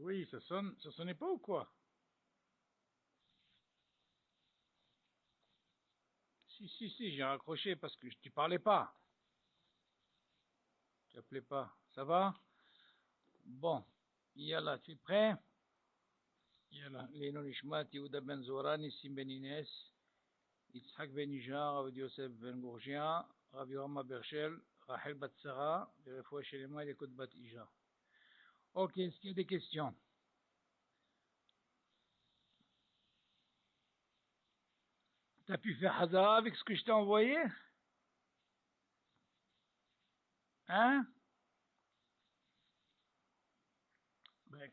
Oui, ça sonnait pas ou quoi? Si, j'ai raccroché parce que tu parlais pas. Tu appelais pas. Ça va? Bon. Yalla, tu es prêt? Yalla. Lino Nishmat, Yehuda Ben Zora, Nissim Ben Inès, Yitzhak Ben Nijar, Rav Yosef Ben Gourgia, Rav Yorama Berchel, Rachel Bat Sarah, Berefoua Shelema et Lekot Bat Ija. Ok, est-ce qu'il y a des questions? T'as pu faire Hazara avec ce que je t'ai envoyé? Hein? Ben,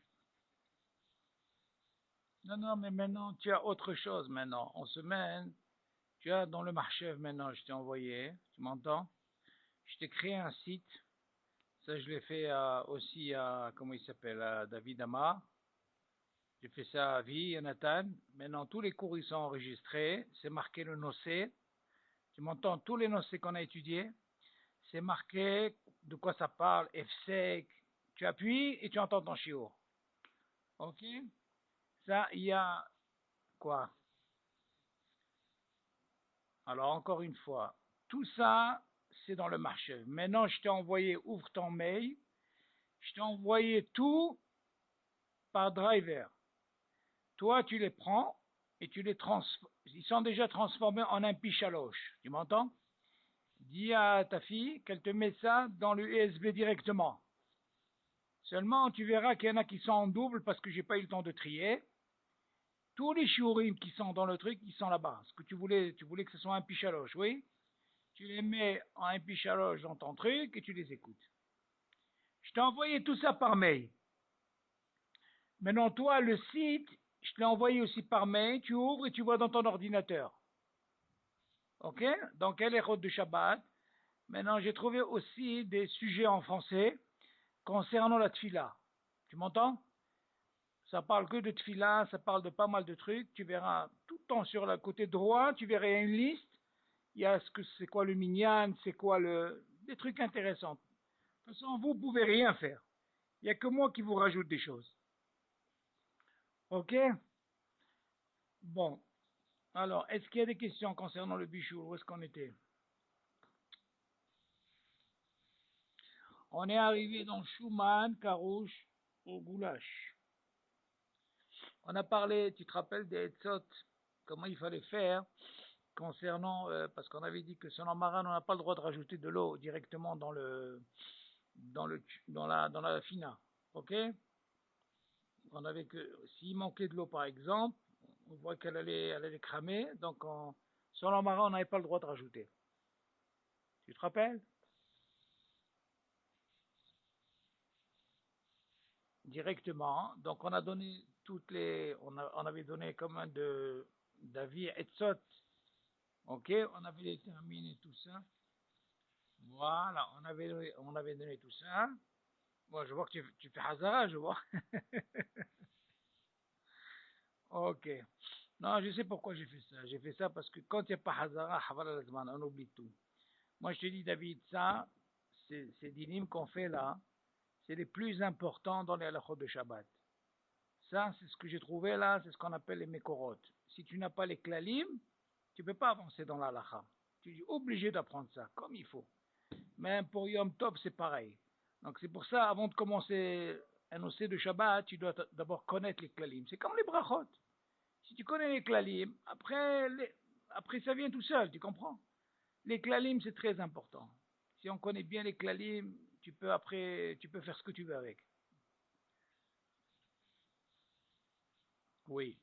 non, mais maintenant, tu as autre chose maintenant. En semaine, tu as dans le Marchev maintenant, je t'ai envoyé, tu m'entends? Je t'ai créé un site, ça je l'ai fait aussi à, comment il s'appelle, à David Amar. J'ai fait ça à Vie, à Nathan. Maintenant, tous les cours, ils sont enregistrés, c'est marqué le nocé. Tu m'entends? Tous les nocés qu'on a étudiés, c'est marqué de quoi ça parle, F-sec. Tu appuies et tu entends ton shiur. Ok? Ça, il y a quoi? Alors, encore une fois, tout ça, c'est dans le marché. Maintenant, je t'ai envoyé, ouvre ton mail, je t'ai envoyé tout par driver. Toi, tu les prends et tu les transformes. Ils sont déjà transformés en un pichaloche. Tu m'entends? Dis à ta fille qu'elle te met ça dans le USB directement. Seulement, tu verras qu'il y en a qui sont en double parce que j'ai pas eu le temps de trier. Tous les shiurim qui sont dans le truc, ils sont là-bas. Ce que tu voulais que ce soit un pichaloche, oui? Tu les mets en MP3 dans ton truc et tu les écoutes. Je t'ai envoyé tout ça par mail. Maintenant, toi, le site, je te l'ai envoyé aussi par mail. Tu ouvres et tu vois dans ton ordinateur. OK? Donc, quelle est de Shabbat? Maintenant, j'ai trouvé aussi des sujets en français concernant la tfila. Tu m'entends? Ça parle que de tfila, ça parle de pas mal de trucs. Tu verras tout le temps sur le côté droit, tu verras une liste. Il y a ce que c'est quoi le minyan, c'est quoi des trucs intéressants. De toute façon, vous pouvez rien faire. Il n'y a que moi qui vous rajoute des choses. OK? Bon. Alors, est-ce qu'il y a des questions concernant le bichou? Où est-ce qu'on était? On est arrivé dans Schumann, Karouche, au goulash. On a parlé, tu te rappelles des Etzot, comment il fallait faire concernant, parce qu'on avait dit que selon Maran, on n'a pas le droit de rajouter de l'eau directement dans la fina. OK? On avait que, s'il manquait de l'eau par exemple, on voit elle allait cramer, donc selon Maran, on n'avait pas le droit de rajouter. Tu te rappelles? Directement. Donc on a donné on avait donné comme un d'avis Etzot. Ok, on avait déterminé tout ça. Voilà, on avait donné tout ça. Moi, je vois que tu fais Hazara, je vois. Ok. Non, je sais pourquoi j'ai fait ça. J'ai fait ça parce que quand il n'y a pas Hazara, on oublie tout. Moi, je te dis, David, ça, ces dynimes qu'on fait là, c'est les plus importants dans les halachot de Shabbat. Ça, c'est ce que j'ai trouvé là, c'est ce qu'on appelle les Mekorot. Si tu n'as pas les klalim, tu ne peux pas avancer dans l'halacha. Tu es obligé d'apprendre ça, comme il faut. Même pour Yom Tov, c'est pareil. Donc c'est pour ça, avant de commencer un OC de Shabbat, tu dois d'abord connaître les klalim. C'est comme les brachot. Si tu connais les klalim, après ça vient tout seul, tu comprends? Les klalim, c'est très important. Si on connaît bien les klalim, tu peux faire ce que tu veux avec. Oui,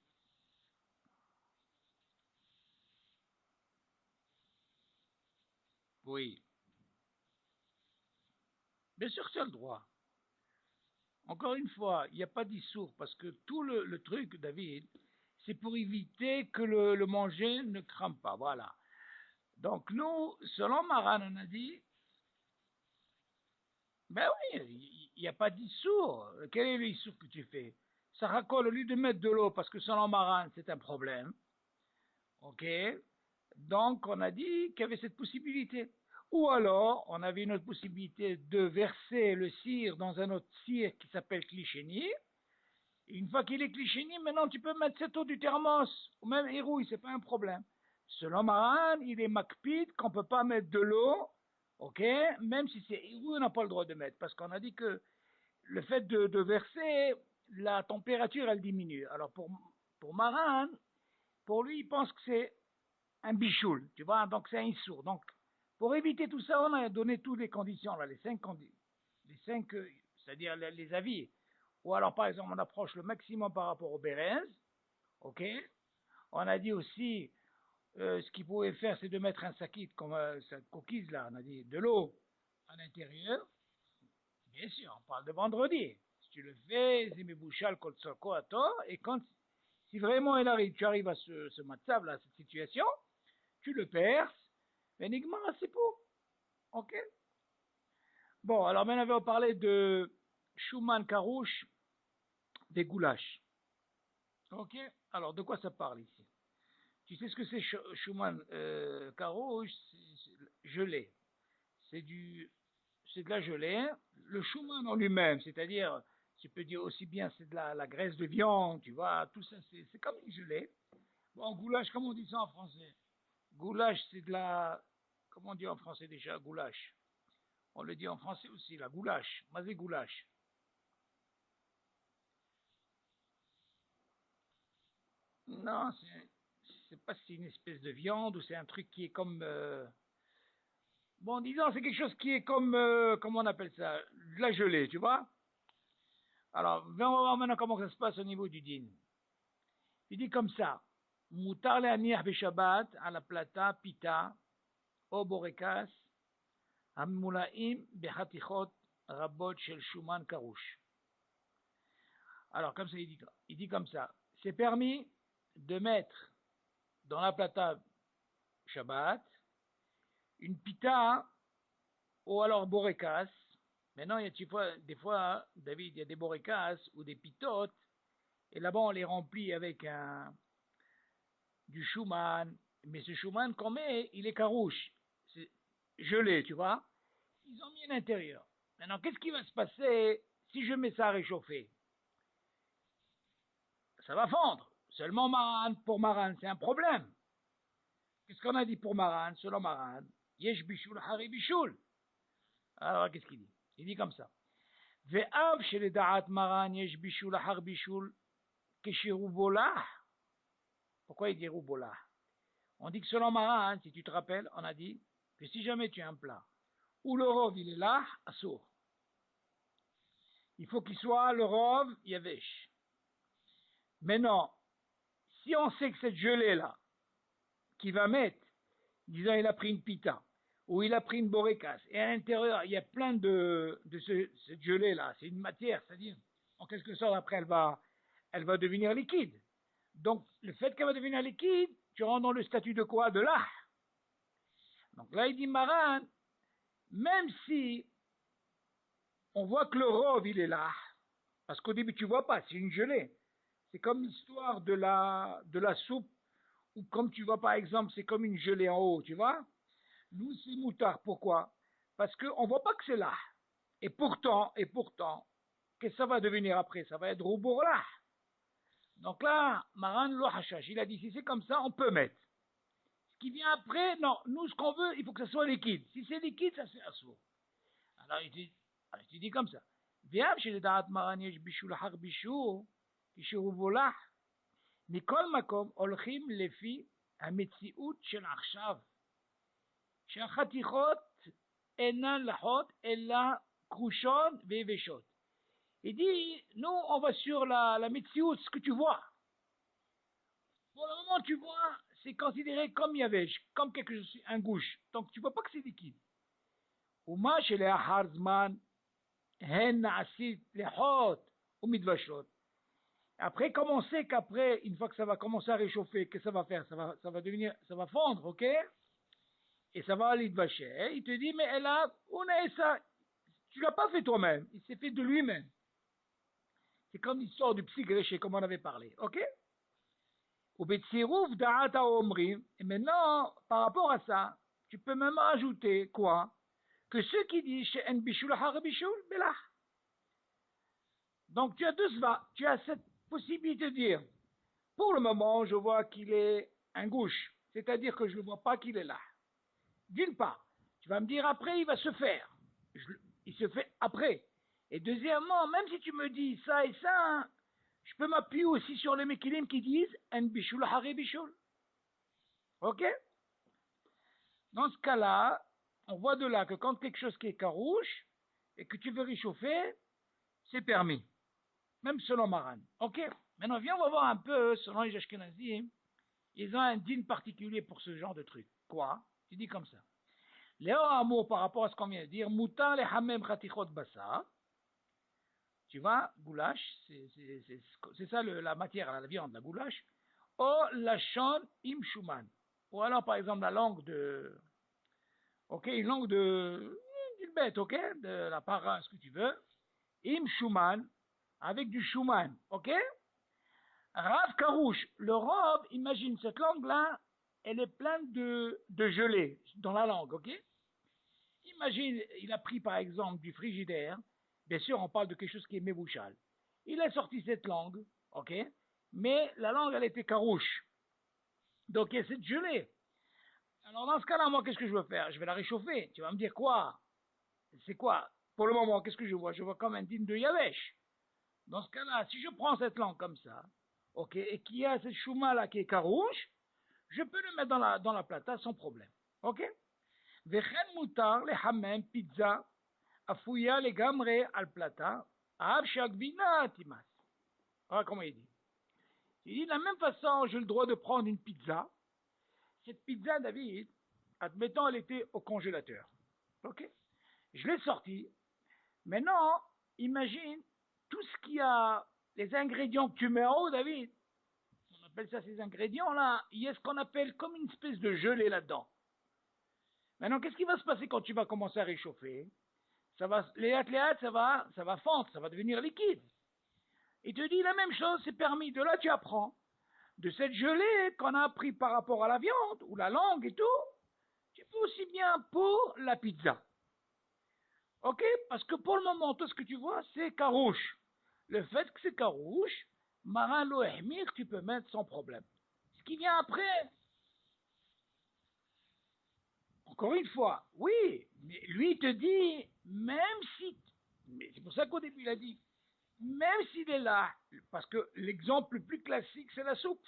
oui. Bien sûr que tu as le droit. Encore une fois, il n'y a pas d'issour, parce que tout le truc, David, c'est pour éviter que le manger ne crame pas. Voilà. Donc nous, selon Maran, on a dit, ben oui, il n'y a pas d'issour. Quel est l'issour que tu fais? Ça racole, au lieu de mettre de l'eau, parce que selon Maran, c'est un problème. OK? Donc on a dit qu'il y avait cette possibilité. Ou alors, on avait une autre possibilité de verser le cire dans un autre cire qui s'appelle Clichénie, Et une fois qu'il est cliché, maintenant tu peux mettre cette eau du thermos, ou même hérouille, c'est pas un problème. Selon Maran, il est makpid qu'on peut pas mettre de l'eau, ok, même si c'est hérouille, on n'a pas le droit de mettre, parce qu'on a dit que le fait de verser, la température, elle diminue. Alors pour Maran, pour lui, il pense que c'est un bichoul, tu vois, donc c'est un issour. Donc, pour éviter tout ça, on a donné toutes les conditions, là, les cinq, c'est-à-dire les avis. Ou alors, par exemple, on approche le maximum par rapport au Bérez, ok. On a dit aussi, ce qu'il pouvait faire, c'est de mettre un sakit, comme cette coquise là, on a dit, de l'eau à l'intérieur. Bien sûr, on parle de vendredi. Si tu le fais, c'est mes bouchal koltsoko à toi, et quand, si vraiment tu arrives à ce matzab là, à cette situation, tu le perces, Benigma, c'est pour. Ok. Bon, alors maintenant, on va parler de Schumann Karouche des goulash. Ok. Alors, de quoi ça parle ici? Tu sais ce que c'est Schumann Karouche? C'est gelé. C'est c'est de la gelée. Le Schumann en lui-même, c'est-à-dire, tu peux dire aussi bien, c'est de la graisse de viande, tu vois, tout ça, c'est comme une gelée. Bon, goulash, comment on dit ça en français? Goulash, c'est de la. Comment on dit en français déjà, goulash? On le dit en français aussi, la goulash. Mazé goulash. Non, c'est pas si c'est une espèce de viande ou c'est un truc qui est comme. Bon, disons, c'est quelque chose qui est comme. Comment on appelle ça? De la gelée, tu vois? Alors, on va voir maintenant comment ça se passe au niveau du din. Il dit comme ça. Moutar le aniach beshabbat à la plata pita o borekas הממולאים בחתיכות רבות של שומן קרוש. Alors, comme ça, il dit comme ça. C'est permis de mettre dans la plata Shabbat une pita ou alors borekas. Maintenant, il y a des fois, David, il y a des borekas ou des pitotes, et là-bas, on les remplit avec du chouman. Mais ce chouman qu'on met, il est carouche. C'est gelé, tu vois. Ils ont mis à l'intérieur. Maintenant, qu'est-ce qui va se passer si je mets ça à réchauffer? Ça va fondre. Seulement Maran, pour Maran, c'est un problème. Qu'est-ce qu'on a dit pour Maran? Selon Maran, Yesh Bishul Hari Bishul. Alors, qu'est-ce qu'il dit? Il dit comme ça. Ve'av shel da'at Maran Yesh Bishul Har Bishul Keshirubolah. Pourquoi il dit Rubolah? On dit que selon Maran, si tu te rappelles, on a dit que si jamais tu as un plat où le rov il est là, assour, il faut qu'il soit le rov yavesh. Maintenant, si on sait que cette gelée-là, qui va mettre, disons, il a pris une pita, ou il a pris une borécasse, et à l'intérieur, il y a plein cette gelée-là, c'est une matière, c'est-à-dire, en quelque sorte, après, elle va devenir liquide. Donc, le fait qu'elle va devenir liquide, tu rentres dans le statut de quoi? De l'ah. Donc là, il dit Maran, même si on voit que le rov, il est là, parce qu'au début, tu vois pas, c'est une gelée. C'est comme l'histoire de la soupe, ou comme tu vois par exemple, c'est comme une gelée en haut, tu vois. Nous, c'est moutard. Pourquoi? Parce qu'on ne voit pas que c'est là. Et pourtant, qu'est-ce que ça va devenir après? Ça va être roubourlah. Donc là, Maran lo hashash, il a dit, si c'est comme ça, on peut mettre. Ce qui vient après, non, nous, ce qu'on veut, il faut que ça soit liquide. Si c'est liquide, ça c'est assourd. Alors, il dit comme ça. Viens chez les da'at Maran yesh bishul har bishul, kishirubolah. מכל מקום הולכים לפי המציאות של עכשיו, שהחתיכות אינן לחות אלא כרושות ויבשות. Il dit, nous on va sur la metsiout, ce que tu vois. Pour le moment tu vois, c'est considéré comme yavesh, comme quelque chose, un gouche. Donc tu vois pas que c'est liquide. ומה שלאחר זמן הן נעשית לחות ומתבשלות. Après, comme on sait qu'après, une fois que ça va commencer à réchauffer, qu'est-ce que ça va faire? Ça va devenir, ça va fondre, ok? Et ça va aller de vacher. Il te dit, mais elle a, on a ça. Tu l'as pas fait toi-même. Il s'est fait de lui-même. C'est comme l'histoire du psy gréché, comme on avait parlé, ok? Et maintenant, par rapport à ça, tu peux même ajouter quoi? Que ceux qui disent chez En Bishul Har Bishul, Belah. Donc tu as deux sva, tu as cette possibilité de dire, pour le moment, je vois qu'il est un gauche, c'est-à-dire que je ne vois pas qu'il est là. D'une part, tu vas me dire après, il va se faire. Il se fait après. Et deuxièmement, même si tu me dis ça et ça, hein, je peux m'appuyer aussi sur les mekilim qui disent en bishul hari bishul. Ok? Dans ce cas-là, on voit de là que quand quelque chose qui est carouche et que tu veux réchauffer, c'est permis. Même selon Maran. Ok? Maintenant, viens, on va voir un peu, selon les Ashkenazim, ils ont un din particulier pour ce genre de truc. Quoi? Tu dis comme ça. Léo Amour, par rapport à ce qu'on vient de dire, Moutan le hamem khatichot basa. Tu vois, goulash, c'est ça la matière, la viande, la goulash. O lachon im shuman. Ou alors, par exemple, la langue de. Ok, une langue d'une bête, ok? De la para, ce que tu veux. Im shuman, avec du shuman, ok? Rav karouche, le robe, imagine cette langue-là, elle est pleine de gelée dans la langue, ok? Imagine, il a pris par exemple du frigidaire, bien sûr on parle de quelque chose qui est mébouchal. Il a sorti cette langue, ok? Mais la langue elle était carouche. Donc il y a cette gelée. Alors dans ce cas-là, moi qu'est-ce que je veux faire? Je vais la réchauffer. Tu vas me dire quoi? C'est quoi? Pour le moment, qu'est-ce que je vois? Je vois comme un digne de Yavesh. Dans ce cas-là, si je prends cette langue comme ça, ok, et qu'il y a cette chouma là qui est carouche, je peux le mettre dans la plata sans problème. Ok? וכן מותר לחמם פיצה אפויה לגמרי על פלטה, אף שהגבינה תימס. Voilà comment il dit. Il dit de la même façon, j'ai le droit de prendre une pizza. Cette pizza, David, admettons, elle était au congélateur. Ok? Je l'ai sortie. Maintenant, imagine tout ce qu'il y a, les ingrédients que tu mets en haut, David. On appelle ça ces ingrédients-là. Il y a ce qu'on appelle comme une espèce de gelée là-dedans. Maintenant, qu'est-ce qui va se passer quand tu vas commencer à réchauffer? Ça va, ça va fondre, ça va devenir liquide. Il te dit la même chose, c'est permis. De là, tu apprends. De cette gelée qu'on a appris par rapport à la viande, ou la langue et tout, tu peux aussi bien pour la pizza. Ok? Parce que pour le moment, tout ce que tu vois, c'est carouche. Le fait que c'est carouche, marin lo ehmir, tu peux mettre sans problème. Ce qui vient après, encore une fois, oui, mais lui te dit, même si, mais c'est pour ça qu'au début il a dit, même s'il est là, parce que l'exemple le plus classique, c'est la soupe.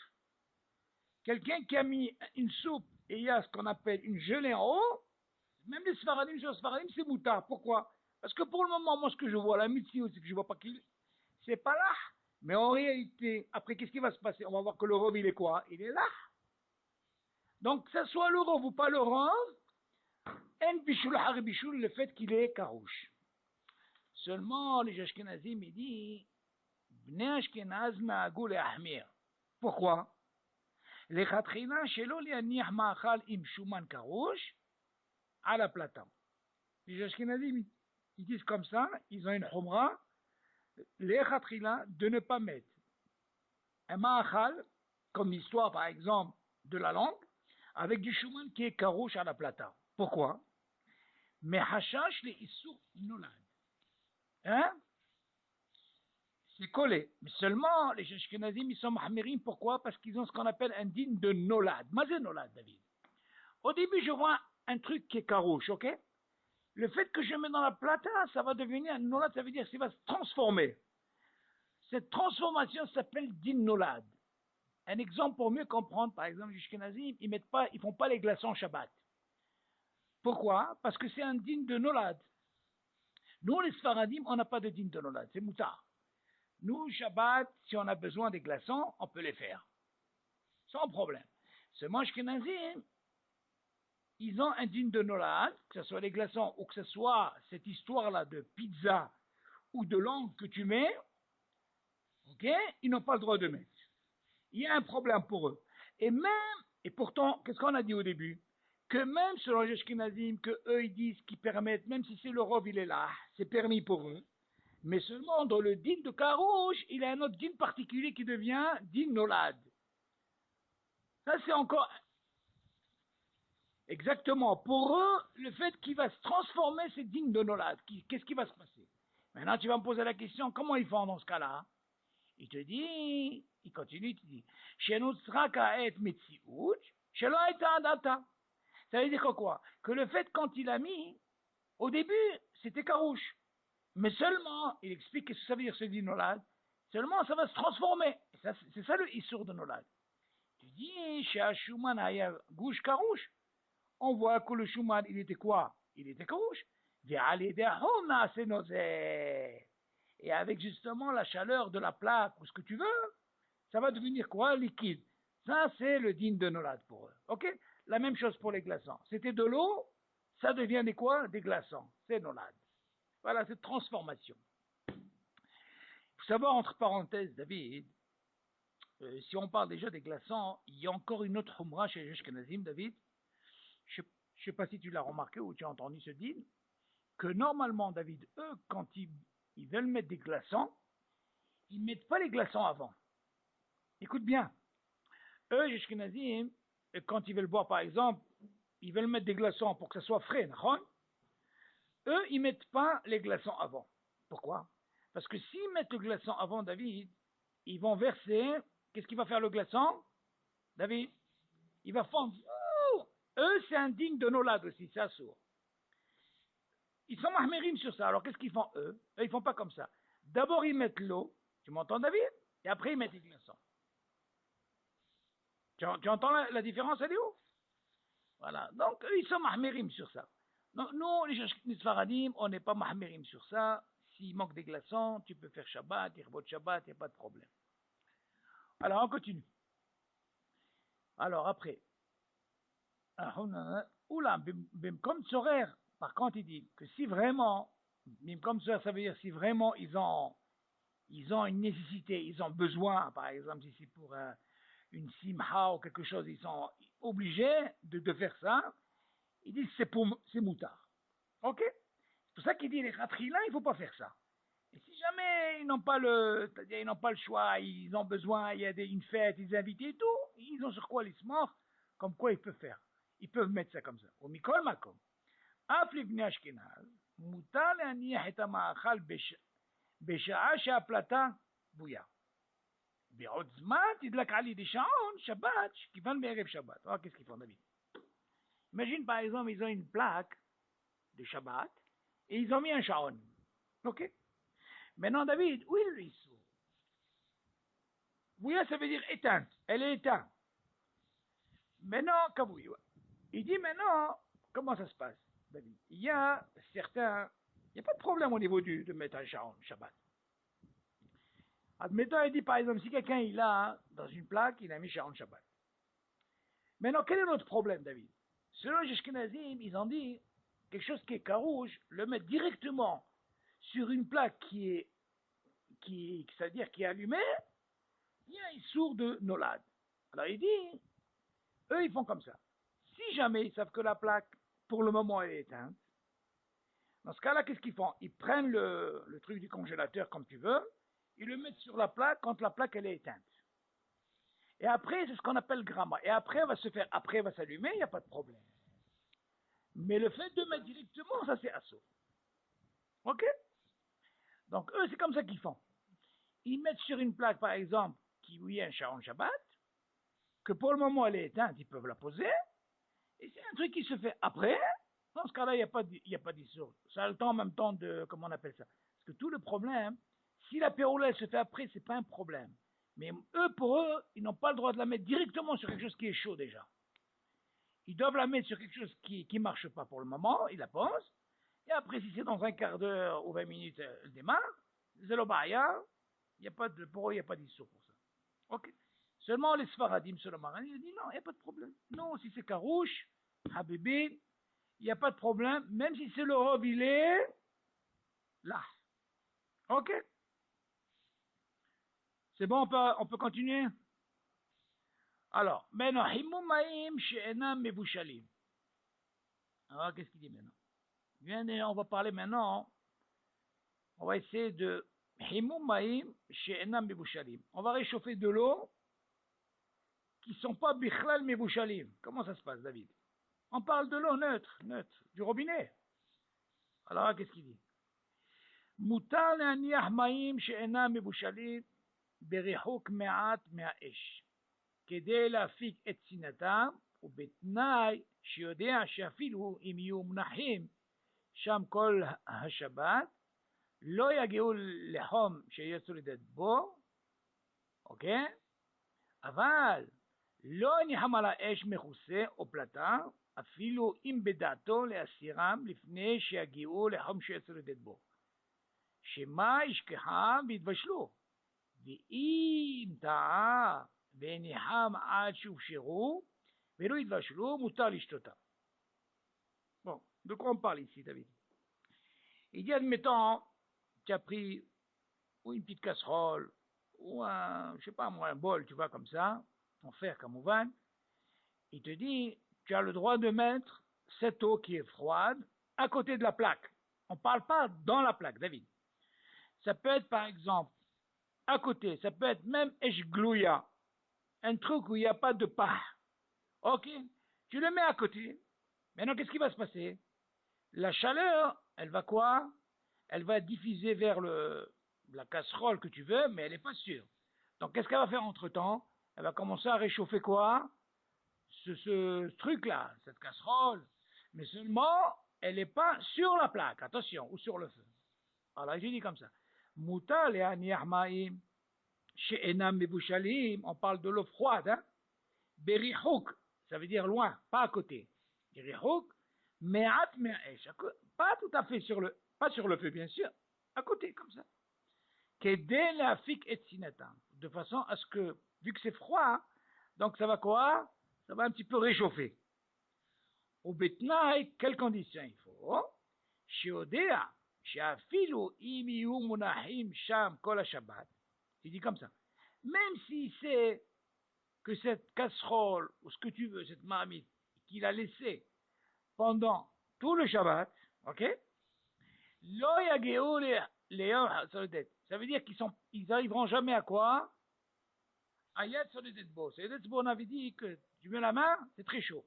Quelqu'un qui a mis une soupe et il y a ce qu'on appelle une gelée en haut, même les Sfaradim, c'est moutard. Pourquoi? Parce que pour le moment, moi, ce que je vois, la mitzvah, c'est que je vois pas qu'il, c'est pas là. Mais en réalité, après, qu'est-ce qui va se passer? On va voir que le rove, il est quoi? Il est là. Donc, que ce soit le rove ou pas le rove, en bishul har bishul, le fait qu'il est carouche. Seulement, les Ashkenazim, ils disent, Bnei Ashkenaz na'agou le'ahmir. Pourquoi? לכתחילה שלא להניח מאכל עם שומן קרוש à la plata. Les Ashkenazim, ils disent comme ça, ils ont une khumra, לכתחילה, de ne pas mettre un ma'achal, comme l'histoire par exemple de la langue, avec du shuman qui est carouche à la plata. Pourquoi? Mais hashash le issur nolad. Hein? C'est collé. Mais seulement, les Ashkenazim, ils sont mahmirim. Pourquoi? Parce qu'ils ont ce qu'on appelle un din de nolad. Mazé nolad, David. Au début, je vois un truc qui est carouche, ok? Le fait que je mets dans la plata, ça va devenir un nolad, ça veut dire qu'il va se transformer. Cette transformation s'appelle din nolad. Un exemple pour mieux comprendre, par exemple, les Ashkenazim, ils font pas les glaçons Shabbat. Pourquoi? Parce que c'est un din de nolad. Nous, les Sfaradim, on n'a pas de din de nolad, c'est moutard. Nous, Shabbat, si on a besoin des glaçons, on peut les faire. Sans problème. Seulement, Ashkenazim, ils ont un din de nolad, que ce soit les glaçons ou que ce soit cette histoire-là de pizza ou de langue que tu mets, ok, ils n'ont pas le droit de mettre. Il y a un problème pour eux. Et pourtant, qu'est-ce qu'on a dit au début? Que même selon les Ashkenazim, que eux ils disent qu'ils permettent, même si c'est le rov, il est là, c'est permis pour eux. Mais seulement dans le din de Karouche, il y a un autre din particulier qui devient din nolad. Ça c'est encore exactement. Pour eux, le fait qu'il va se transformer, c'est din de nolad. Qu'est-ce qui va se passer? Maintenant tu vas me poser la question, comment ils font dans ce cas-là? Il te dit, il continue, il te dit, Shenotzra ka'et metziut, shelo haïta adata. Ça veut dire quoi? Que le fait quand il a mis, au début, c'était carouche. Mais seulement, il explique ce que ça veut dire ce dit nolad, seulement ça va se transformer. C'est ça le issour de nolad. Tu dis, chez Hashuman aya gouche carouche, on voit que le Shuman, il était quoi? Il était carouche. Et avec justement la chaleur de la plaque ou ce que tu veux, ça va devenir quoi? Liquide. Ça, c'est le digne de Nolad pour eux. Ok? La même chose pour les glaçons. C'était de l'eau, ça devient des quoi? Des glaçons. C'est Nolad. Voilà cette transformation. Il faut savoir, entre parenthèses, David, si on parle déjà des glaçons, il y a encore une autre Humra chez les Ashkenazim, David. Je ne sais pas si tu l'as remarqué ou tu as entendu ce din, que normalement, David, eux, quand ils veulent mettre des glaçons, ils ne mettent pas les glaçons avant. Écoute bien. Eux, les Ashkenazim, quand ils veulent boire, par exemple, ils veulent mettre des glaçons pour que ça soit frais, eux, ils ne mettent pas les glaçons avant. Pourquoi? Parce que s'ils mettent le glaçon avant, David, ils vont verser. Qu'est-ce qu'il va faire le glaçon, David? Il va fondre. Eux, c'est indigne de Nolad aussi, c'est assourd. Ils sont mahmérim sur ça. Alors, qu'est-ce qu'ils font, eux? Eux, ils font pas comme ça. D'abord, ils mettent l'eau. Tu m'entends, David? Et après, ils mettent les glaçons. Tu entends la différence, elle est où? Voilà. Donc, eux, ils sont mahmérim sur ça. Donc, nous, les Sfaradim, on n'est pas mahmérim sur ça. S'il manque des glaçons, tu peux faire Shabbat, Irbot Shabbat, il n'y a pas de problème. Alors, on continue. Alors, après. Oula, comme Tzorer, par contre, il dit que si vraiment, comme Tzorer, ça veut dire si vraiment ils ont une nécessité, ils ont besoin, par exemple, si c'est pour une simha ou quelque chose, ils sont obligés de faire ça, ils disent c'est moutard. Ok? C'est pour ça qu'il dit les khatrilins, il ne faut pas faire ça. Et si jamais ils n'ont pas le choix, ils ont besoin, il y a une fête, ils invitent et tout, ils ont sur quoi les morts, comme quoi ils peuvent faire. Ils peuvent mettre ça comme ça. Au mikol makom. Af livnei Ashkenaz, mutar להניח את המאכל בשעה שהפלטה בויה. בעוד זמן תדלק על ידי שעון שבת שכיוון בערב שבת. Alors qu'est-ce qu'ils font, David? Imagine par exemple, ils ont une plaque de Shabbat et ils ont mis un shaon. Ok? Maintenant, David, où est le issour? Bouya, ça veut dire éteinte. Elle est éteinte. Maintenant, Kabouya. Il dit maintenant, comment ça se passe, David? Il y a pas de problème au niveau de mettre un Shabbat. Admettons, il dit par exemple, si quelqu'un il a dans une plaque, il a mis Sharon Shabbat. Maintenant, quel est notre problème, David? Selon les Ashkenazim, ils ont dit quelque chose qui est carouge, le mettre directement sur une plaque c'est-à-dire qui est allumée, il y a un sourd de Nolad. Alors il dit, eux ils font comme ça. Si jamais ils savent que la plaque, pour le moment, elle est éteinte, dans ce cas-là, qu'est-ce qu'ils font? Ils prennent le truc du congélateur comme tu veux, ils le mettent sur la plaque quand la plaque elle est éteinte. Et après, c'est ce qu'on appelle gramma. Et après, elle va s'allumer, il n'y a pas de problème. Mais le fait de mettre directement, ça c'est assaut. Ok? Donc eux, c'est comme ça qu'ils font. Ils mettent sur une plaque, par exemple, qui est un Sharon Shabbat, que pour le moment elle est éteinte, ils peuvent la poser, et c'est un truc qui se fait après. Dans ce cas-là, il n'y a pas d'issue. Ça a le temps en même temps de, comment on appelle ça? Parce que tout le problème, si la pérola se fait après, c'est pas un problème. Mais eux, pour eux, ils n'ont pas le droit de la mettre directement sur quelque chose qui est chaud déjà. Ils doivent la mettre sur quelque chose qui ne marche pas pour le moment, ils la posent, et après, si c'est dans un quart d'heure ou 20 minutes, elle démarre, Zelobaya, pour eux, il n'y a pas d'issue pour ça. Ok? Seulement les Sfaradim, seulement, ils disent non, il n'y a pas de problème. Non, si c'est Karouche, Habibi, il n'y a pas de problème, même si c'est le robe, il est là. Ok? C'est bon, on peut continuer? Alors, maintenant, Himumaim she'enam mevushalim. Alors, qu'est-ce qu'il dit maintenant? On va parler maintenant, on va essayer de Himumaim she'enam mevushalim. On va réchauffer de l'eau qui ne sont pas bichlal mevushalim. Comment ça se passe, David? On parle de l'eau neutre, du robinet. Alors, qu'est-ce qu'il dit? Mutar le'aniach ma'im she'enam mevushalim בריחוק מעט מהאש, כדי להפיק את שנאתם, ובתנאי שיודע שאפילו אם יהיו מונחים שם כל השבת, לא יגיעו לחום שיצאו לידי בור, אוקיי? אבל לא ניחם על האש מכוסה או פלטה, אפילו אם בדעתו להסירם לפני שיגיעו לחום שיצאו לידי בור. שמה ישכחם ויתבשלו, ואם טעה וניחם עד שהופשרו ולא יתבשלו, מותר לשתותם. Bon, de quoi on parle ici, David? Il dit, admettons, tu as pris ou une petite casserole, ou un, je sais pas moi, un bol, tu vois, comme ça, en fer comme au van. Il te dit, tu as le droit de mettre cette eau qui est froide à côté de la plaque. On ne parle pas dans la plaque, David. Ça peut être, par exemple, à côté, ça peut être même eshglouya, un truc où il n'y a pas de pas. Ok? Tu le mets à côté. Maintenant, qu'est-ce qui va se passer? La chaleur, elle va quoi? Elle va diffuser vers la casserole que tu veux, mais elle n'est pas sûre. Donc, qu'est-ce qu'elle va faire entre-temps? Elle va commencer à réchauffer quoi? Ce truc-là, cette casserole. Mais seulement, elle n'est pas sur la plaque, attention, ou sur le feu. Alors, je dis comme ça. Muta le'aniach ma'im she'enam mebushalim, on parle de l'eau froide, hein? Berichouk, ça veut dire loin, pas à côté. Berichouk, me'at me'esh, pas tout à fait pas sur le feu, bien sûr, à côté, comme ça. Kedé le'afik et sinatam, de façon à ce que, vu que c'est froid, donc ça va quoi? Ça va un petit peu réchauffer. Au betnaï, quelles conditions il faut? Sheodea, she'afilu im yihu munahim sham kol ha-shabbat. Il dit comme ça. Même s'il sait que cette casserole, ou ce que tu veux, cette marmite, qu'il a laissé pendant tout le Shabbat, ok? Lo yageu leyom ha-soledet. Ça veut dire qu'ils arriveront jamais à quoi? À Yad Soledet Bo. Soledet Bo, on avait dit que tu mets la main, c'est très chaud.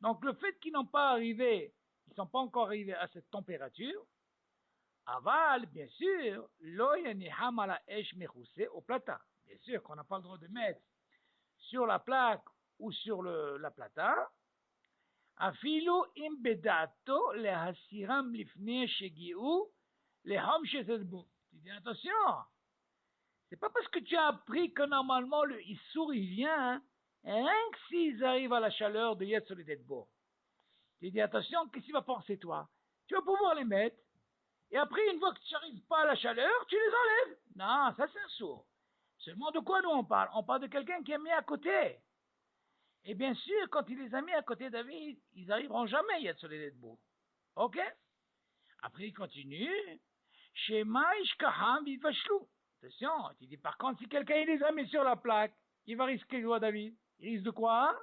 Donc le fait qu'ils n'ont pas arrivé, ils ne sont pas encore arrivés à cette température, aval, bien sûr, lo yaniham ala esh mechoussé au plata. Bien sûr qu'on n'a pas le droit de mettre sur la plaque ou sur la plata. Afilu im bedato le hasiram lifne shegiu le hom shezedbo. Tu dis attention, c'est pas parce que tu as appris que normalement le issour il vient, rien que s'ils arrivent à la chaleur de Yetz Soledet Bo. Tu dis attention, qu'est-ce qu'il va penser toi? Tu vas pouvoir les mettre, et après une fois que tu n'arrives pas à la chaleur, tu les enlèves. Non, ça c'est un sourd. Seulement de quoi nous on parle? On parle de quelqu'un qui est mis à côté. Et bien sûr, quand il les a mis à côté David, ils n'arriveront jamais Yetz Soledet Bo. Ok? Après il continue. Shema ishkaham vivashlou. Attention, tu dis par contre, si quelqu'un les a mis sur la plaque, il va risquer quoi, David? Il risque de quoi?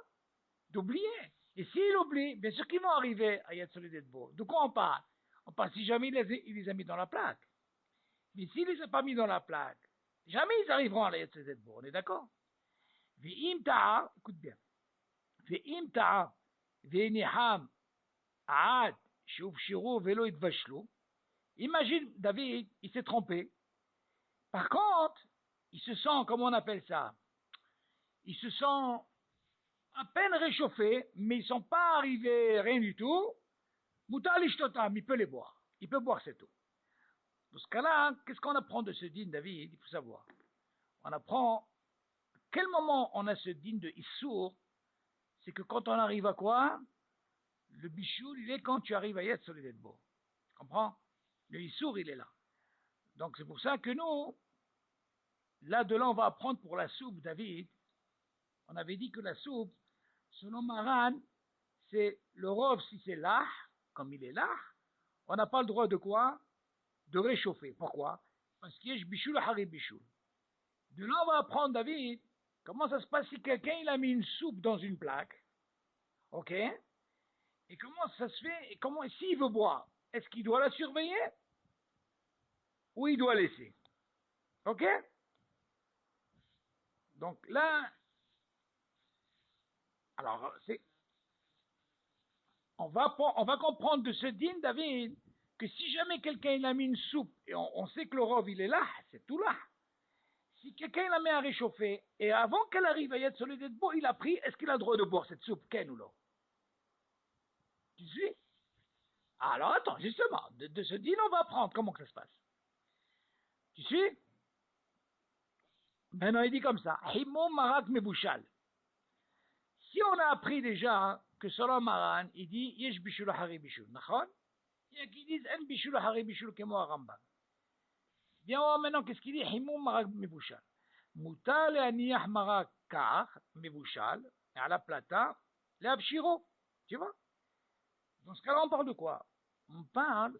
D'oublier. Et s'il oublie, bien sûr qu'ils vont arriver à Yad Soledet Bo. De quoi on parle? On parle si jamais il les a mis dans la plaque. Mais s'il les a pas mis dans la plaque, jamais ils arriveront à Yad Soledet Bo. On est d'accord? Ve'im ta'a, écoute bien. Ve'im ta'a, ve'niham, a'ad, she'ufshiru ve'lo itvashlu. Imagine, David, il s'est trompé. Par contre, il se sent, comment on appelle ça? Ils se sont à peine réchauffés, mais ils ne sont pas arrivés rien du tout. Moutar l'ishtotam, il peut les boire. Il peut boire cette eau. Dans ce cas-là, qu'est-ce qu'on apprend de ce din, David? Il faut savoir. On apprend, à quel moment on a ce din de Issour? C'est que quand on arrive à quoi? Le bichoul, il est quand tu arrives à Yetz Soledet Bo. Tu comprends? Le Issour, il est là. Donc c'est pour ça que nous, là on va apprendre pour la soupe, David. On avait dit que la soupe, selon Maran, c'est le rov si c'est l'ah, comme il est là, on n'a pas le droit de quoi? De réchauffer. Pourquoi? Parce qu'il y a bichoul harib bichoul. De là on va apprendre, David, comment ça se passe si quelqu'un il a mis une soupe dans une plaque, ok? Et comment ça se fait? Et comment, s'il veut boire, est-ce qu'il doit la surveiller? Ou il doit laisser? Ok? Donc là, alors, on va comprendre de ce din, David, que si jamais quelqu'un il a mis une soupe, et on sait que le rov il est là, c'est tout là. Si quelqu'un la met à réchauffer, et avant qu'elle arrive à Yad Solid Bo, il a pris, est-ce qu'il a le droit de boire cette soupe, Ken ou non? Tu suis? Alors attends, justement, de ce dîner, on va apprendre comment que ça se passe. Tu suis? Maintenant, il dit comme ça, Himom Marat Mebouchal. Si on a appris déjà que selon Maran, il dit Yesh Bishul Hari Bishul, d'accord? Il y a qui disent En Bishul Hari Bishul Kemo Rambam. Bien, on va maintenant, qu'est-ce qu'il dit? Himom Marat Mebouchal. Mouta le Aniach Marat Kar Mebouchal, et à la plata, le Abshiro. Tu vois? Dans ce cas-là, on parle de quoi? On parle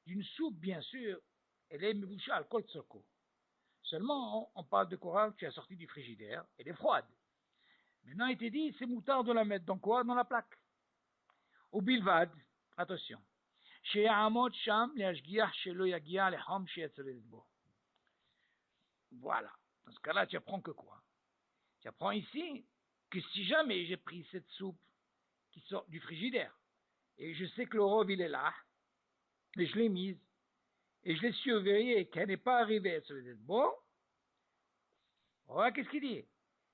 d'une soupe, bien sûr, elle est Mebouchal, Kol Tsoko. Seulement, on parle de quoi? Tu as sorti du frigidaire, elle est froide. Maintenant, il te dit, c'est moutard de la mettre dans quoi? Dans la plaque. Au bilvad, attention. Chez Amot Sham, chez lo yagia, le Ham, chez Etzelezbo. Voilà. Dans ce cas-là, tu apprends que quoi? Tu apprends ici que si jamais j'ai pris cette soupe qui sort du frigidaire, et je sais que le rove, il est là, et je l'ai mise, et je l'ai surveillée, qu'elle n'est pas arrivée à Etzelezbo, voilà, qu'est-ce qu'il dit?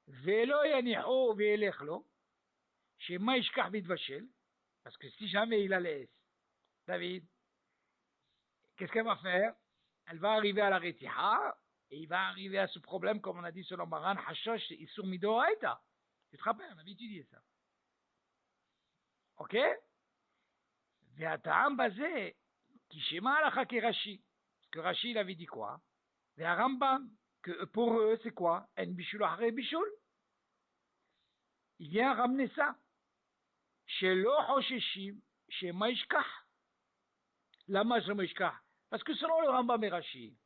Velo yaniho ve'elechlo, chez Maishkar Bidvachel, parce que si jamais il la laisse, David, qu'est-ce qu'elle va faire? Elle va arriver à la Retiha, et il va arriver à ce problème, comme on a dit selon Maran, Hashosh, Isur Midoraita. Tu te rappelles, on avait étudié ça. Ok? Ve'ata'am bazé, Kishema alacha ke Rashi. Parce que Rashi, il avait dit quoi? Ve'arambam, que pour eux, c'est quoi? En bishul hare bishul. Il vient ramener ça. Chez lo hosheshim, chez Maishkah. Lama chez Maishkah. Parce que selon le Rambam et Rashi,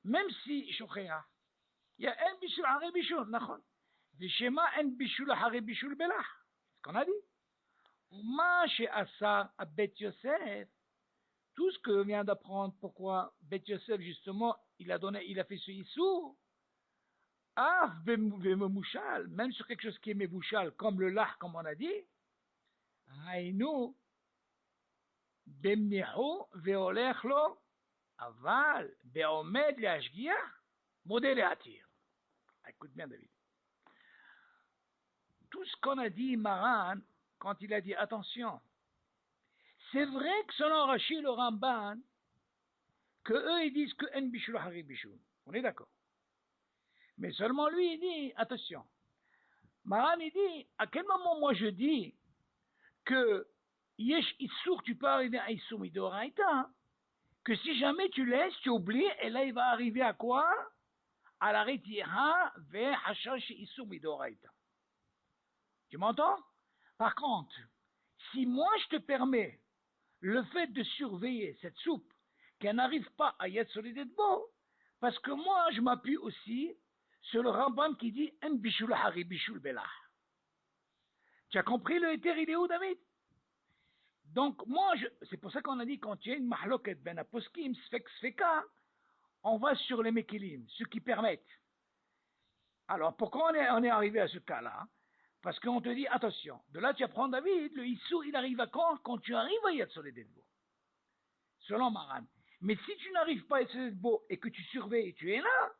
même si Shochéa, il y a un bishul hare bishul, nachon. Veshema en bishul hare bishul belah. C'est ce qu'on a dit. Uma chez Asa à Bet Yosef, tout ce que vient d'apprendre, pourquoi Bet Yosef, justement, il a fait ce issou. Af bemouchal, même sur quelque chose qui est mebouchal, comme le lach, comme on a dit. Haïnou, bemnihu veolech lo, aval, beomed le ashgia, modèle attire. Écoute bien, David. Tout ce qu'on a dit, Maran, quand il a dit attention, c'est vrai que selon Rachid le Ramban, que eux ils disent que en bishul hari bishul. On est d'accord. Mais seulement lui il dit attention. Maran il dit à quel moment moi je dis que yesh issour tu peux arriver à issour midoraita, que si jamais tu laisses, tu oublies, et là il va arriver à quoi? À la retira ve hashash issour midoraita. Tu m'entends? Par contre, si moi je te permets le fait de surveiller cette soupe, qu'elle n'arrive pas à Yad Solidetbo, parce que moi je m'appuie aussi sur le Rambam qui dit En bishul hari bishul belah. Tu as compris le éther, il est où, David? Donc moi, c'est pour ça qu'on a dit quand il y a une mahloket ben aposkim sfek sfeka, on va sur les mekilim, ceux qui permettent. Alors pourquoi on est arrivé à ce cas-là? Parce qu'on te dit, attention, de là tu apprends David, le Issou, il arrive à quand tu arrives à Yad Solidetbo. Selon Maran. Mais si tu n'arrives pas à Yad Solidetbo et que tu surveilles, tu es là,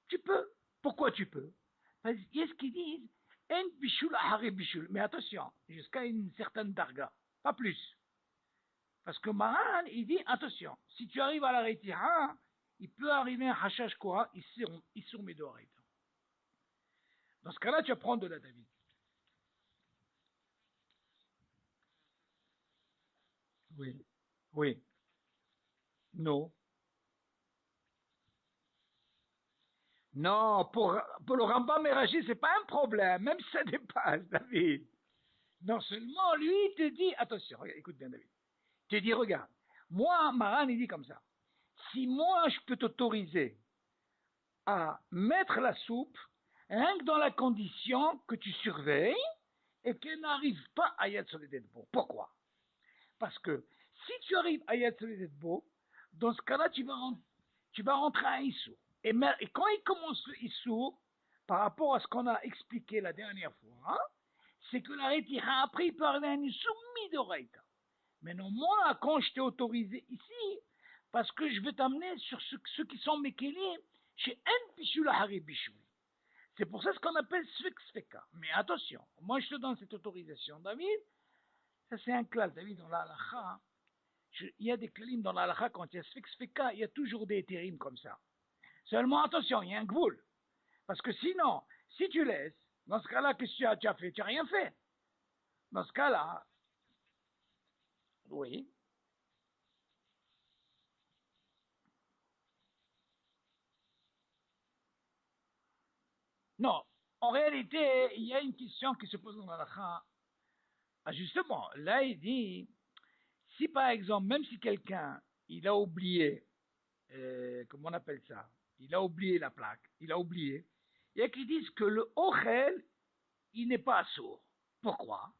tu peux. Pourquoi tu peux? Parce qu'il y a ce qu'ils disent, En bishul ahare bishul. Mais attention, jusqu'à une certaine darga, pas plus. Parce que Maran, il dit, attention, si tu arrives à la retira, il peut arriver un hashash quoi, ils sont mes doigts. Dans ce cas-là, tu apprends de la David. Oui. Oui. Non. Non, pour le Rambam et Rachid, c'est pas un problème, même si ça dépasse, David. Non seulement, lui, il te dit, attention, regarde, écoute bien, David. Il te dit, regarde, moi, Maran, il dit comme ça. Si moi, je peux t'autoriser à mettre la soupe, rien que dans la condition que tu surveilles et qu'elle n'arrive pas à Yad Solidetbo. Pourquoi? Parce que si tu arrives à Yad Solidetbo, dans ce cas-là, tu vas rentrer à Issou. Et quand il commence le Issou, par rapport à ce qu'on a expliqué la dernière fois, hein, c'est que la Retira, après, il peut arriver à un Issou midoraita. Maintenant, moi, quand je t'ai autorisé ici, parce que je veux t'amener sur ceux qui sont Mékélim, Chez En Bishul Hari Bishul. C'est pour ça ce qu'on appelle Sfek Sfeka. Mais attention, moi je te donne cette autorisation, David. Ça c'est un klal, David, dans la halakha. Il y a des klalim dans la halakha, quand il y a Sfek Sfeka, il y a toujours des térim comme ça. Seulement attention, il y a un gvoul. Parce que sinon, si tu laisses, dans ce cas-là, qu'est-ce que tu as fait? Tu n'as rien fait. Dans ce cas-là, oui. Non, en réalité, il y a une question qui se pose dans la halakha. Ah, justement, là il dit, si par exemple, même si quelqu'un, il a oublié, comment on appelle ça? Il a oublié la plaque, il a oublié. Il y a qui disent que le ochel, il n'est pas sourd. Pourquoi?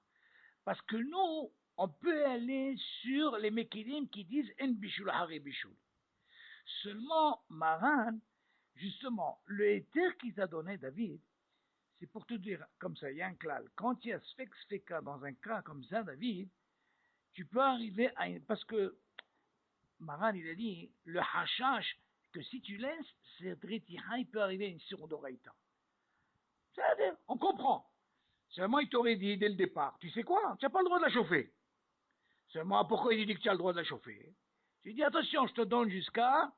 Parce que nous, on peut aller sur les mékidim qui disent en bishul hari bishul. Seulement, Maran, justement, le éther qu'il t'a donné, David, c'est pour te dire, comme ça, il y a un klal. Quand il y a sfek sfeka dans un cas comme ça, David, tu peux arriver à une... Parce que Maran, il a dit, le hashash, que si tu laisses, cette rétira, il peut arriver à une surodoraïta. C'est-à-dire, on comprend. Seulement, il t'aurait dit dès le départ, tu sais quoi, tu n'as pas le droit de la chauffer. Seulement, pourquoi il dit que tu as le droit de la chauffer? Tu dis, attention, je te donne jusqu'à...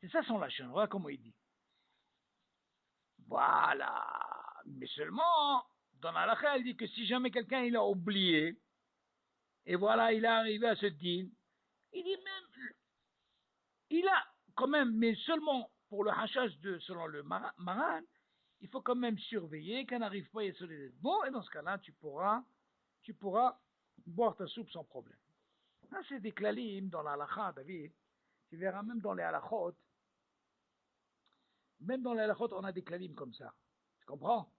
C'est ça son lâche, voilà comment il dit. Voilà. Mais seulement, dans la halakha, il dit que si jamais quelqu'un il a oublié, et voilà, il est arrivé à ce deal, il dit même, il a quand même, mais seulement pour le hachage de, selon le Maran, il faut quand même surveiller qu'elle n'arrive pas à être bon, et dans ce cas-là, tu pourras boire ta soupe sans problème. Là, c'est des klalim dans la halakha, David. Tu verras même dans les halakhot, on a des klalim comme ça. Tu comprends?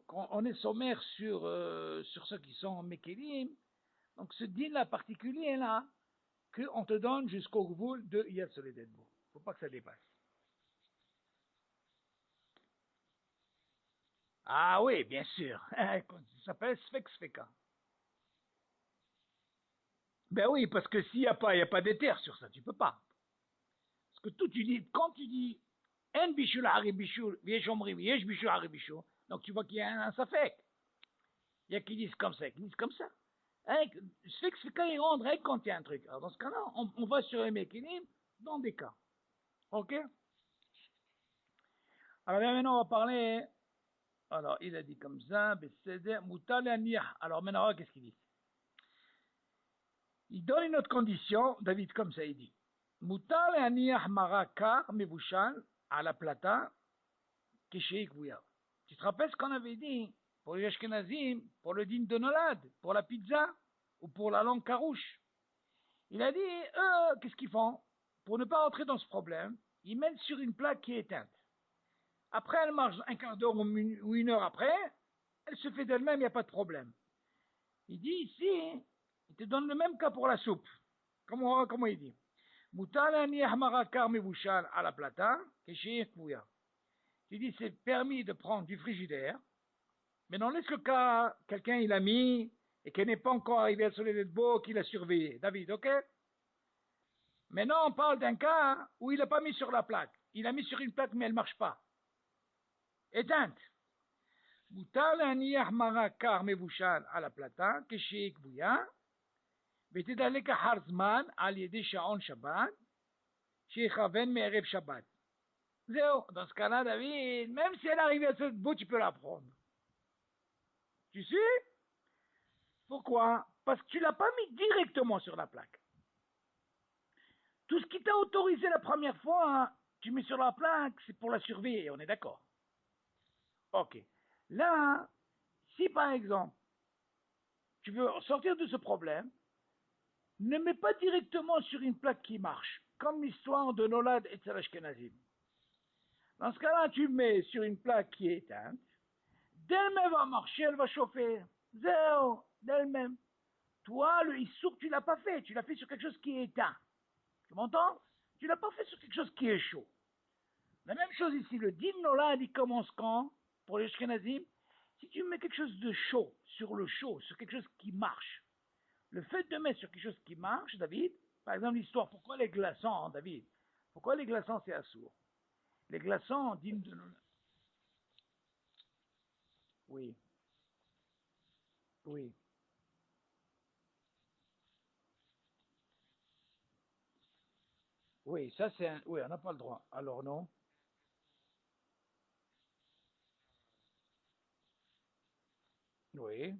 Quand on est sommaire sur ceux qui sont mekelim, donc ce din-là particulier là, qu'on te donne jusqu'au gvoul de Yad Soledetbo. Il ne faut pas que ça dépasse. Ah oui, bien sûr. Ça s'appelle Sfek Sfeka. Ben oui, parce que s'il n'y a pas d'éther sur ça, tu peux pas. Parce que tout, tu dis, quand tu dis En bishul hari bishul, viesh omri, viesh bishul hari bishul, donc tu vois qu'il y a un safek. Il y a qui disent comme ça, qui disent comme ça. Sfek Sfeka, il rentre quand il y a un truc. Alors dans ce cas-là, on va sur les mécanismes dans des cas. Ok? Alors maintenant, on va parler. Alors, il a dit comme ça, Moutal alors maintenant, qu'est-ce qu'il dit? Il donne une autre condition, David, comme ça, il dit. Moutal aniyah marakar mevushan à la plata, kesheik vuya. Tu te rappelles ce qu'on avait dit pour les Ashkenazim, pour le din de Nolad, pour la pizza ou pour la langue carouche? Il a dit, qu'est-ce qu'ils font? Pour ne pas rentrer dans ce problème, ils mettent sur une plaque qui est éteinte. Après, elle marche un quart d'heure ou une heure après, elle se fait d'elle-même, il n'y a pas de problème. Il dit ici, il te donne le même cas pour la soupe. Comment il dit? Moutalani ahmarakar mevushan à la plata, keshe kouya. Il dit c'est permis de prendre du frigidaire, mais dans le cas, quelqu'un il a mis et qui n'est pas encore arrivé à Soleil de Beau, qu'il a surveillé. David, ok? Maintenant, on parle d'un cas où il n'a pas mis sur la plaque. Il a mis sur une plaque, mais elle ne marche pas. Éteinte. מותר להניח מרק קר מבושל על הפלטה כשהיא כבויה, ותדלק אחר זמן על ידי שעון שבת, שיכוון מערב שבת. זהו, dans ce cas-là, David, même si elle arrive à ce bout, tu peux la prendre. Tu sais? Pourquoi? Parce que tu ne l'as pas mis directement sur la plaque. Tout ce qui t'a autorisé la première fois, tu mets sur la plaque, c'est pour la surveiller, on est d'accord? Ok. Là, si par exemple, tu veux sortir de ce problème, ne mets pas directement sur une plaque qui marche, comme l'histoire de Nolad et Tzalashkenazim. Dans ce cas-là, tu mets sur une plaque qui est éteinte, d'elle-même va marcher, elle va chauffer. Zéro, d'elle-même. Toi, le issour, tu ne l'as pas fait, tu l'as fait sur quelque chose qui est éteint. Tu m'entends? Tu ne l'as pas fait sur quelque chose qui est chaud. La même chose ici, le din Nolad, il commence quand? Pour les Ashkenazim, si tu mets quelque chose de chaud, sur quelque chose qui marche, le fait de mettre sur quelque chose qui marche, David, par exemple l'histoire, pourquoi les glaçons, David? Pourquoi les glaçons c'est assourd? Les glaçons, dîmes de Nolad. Oui, oui. Oui, ça c'est un... Oui, on n'a pas le droit. Alors non. Oui.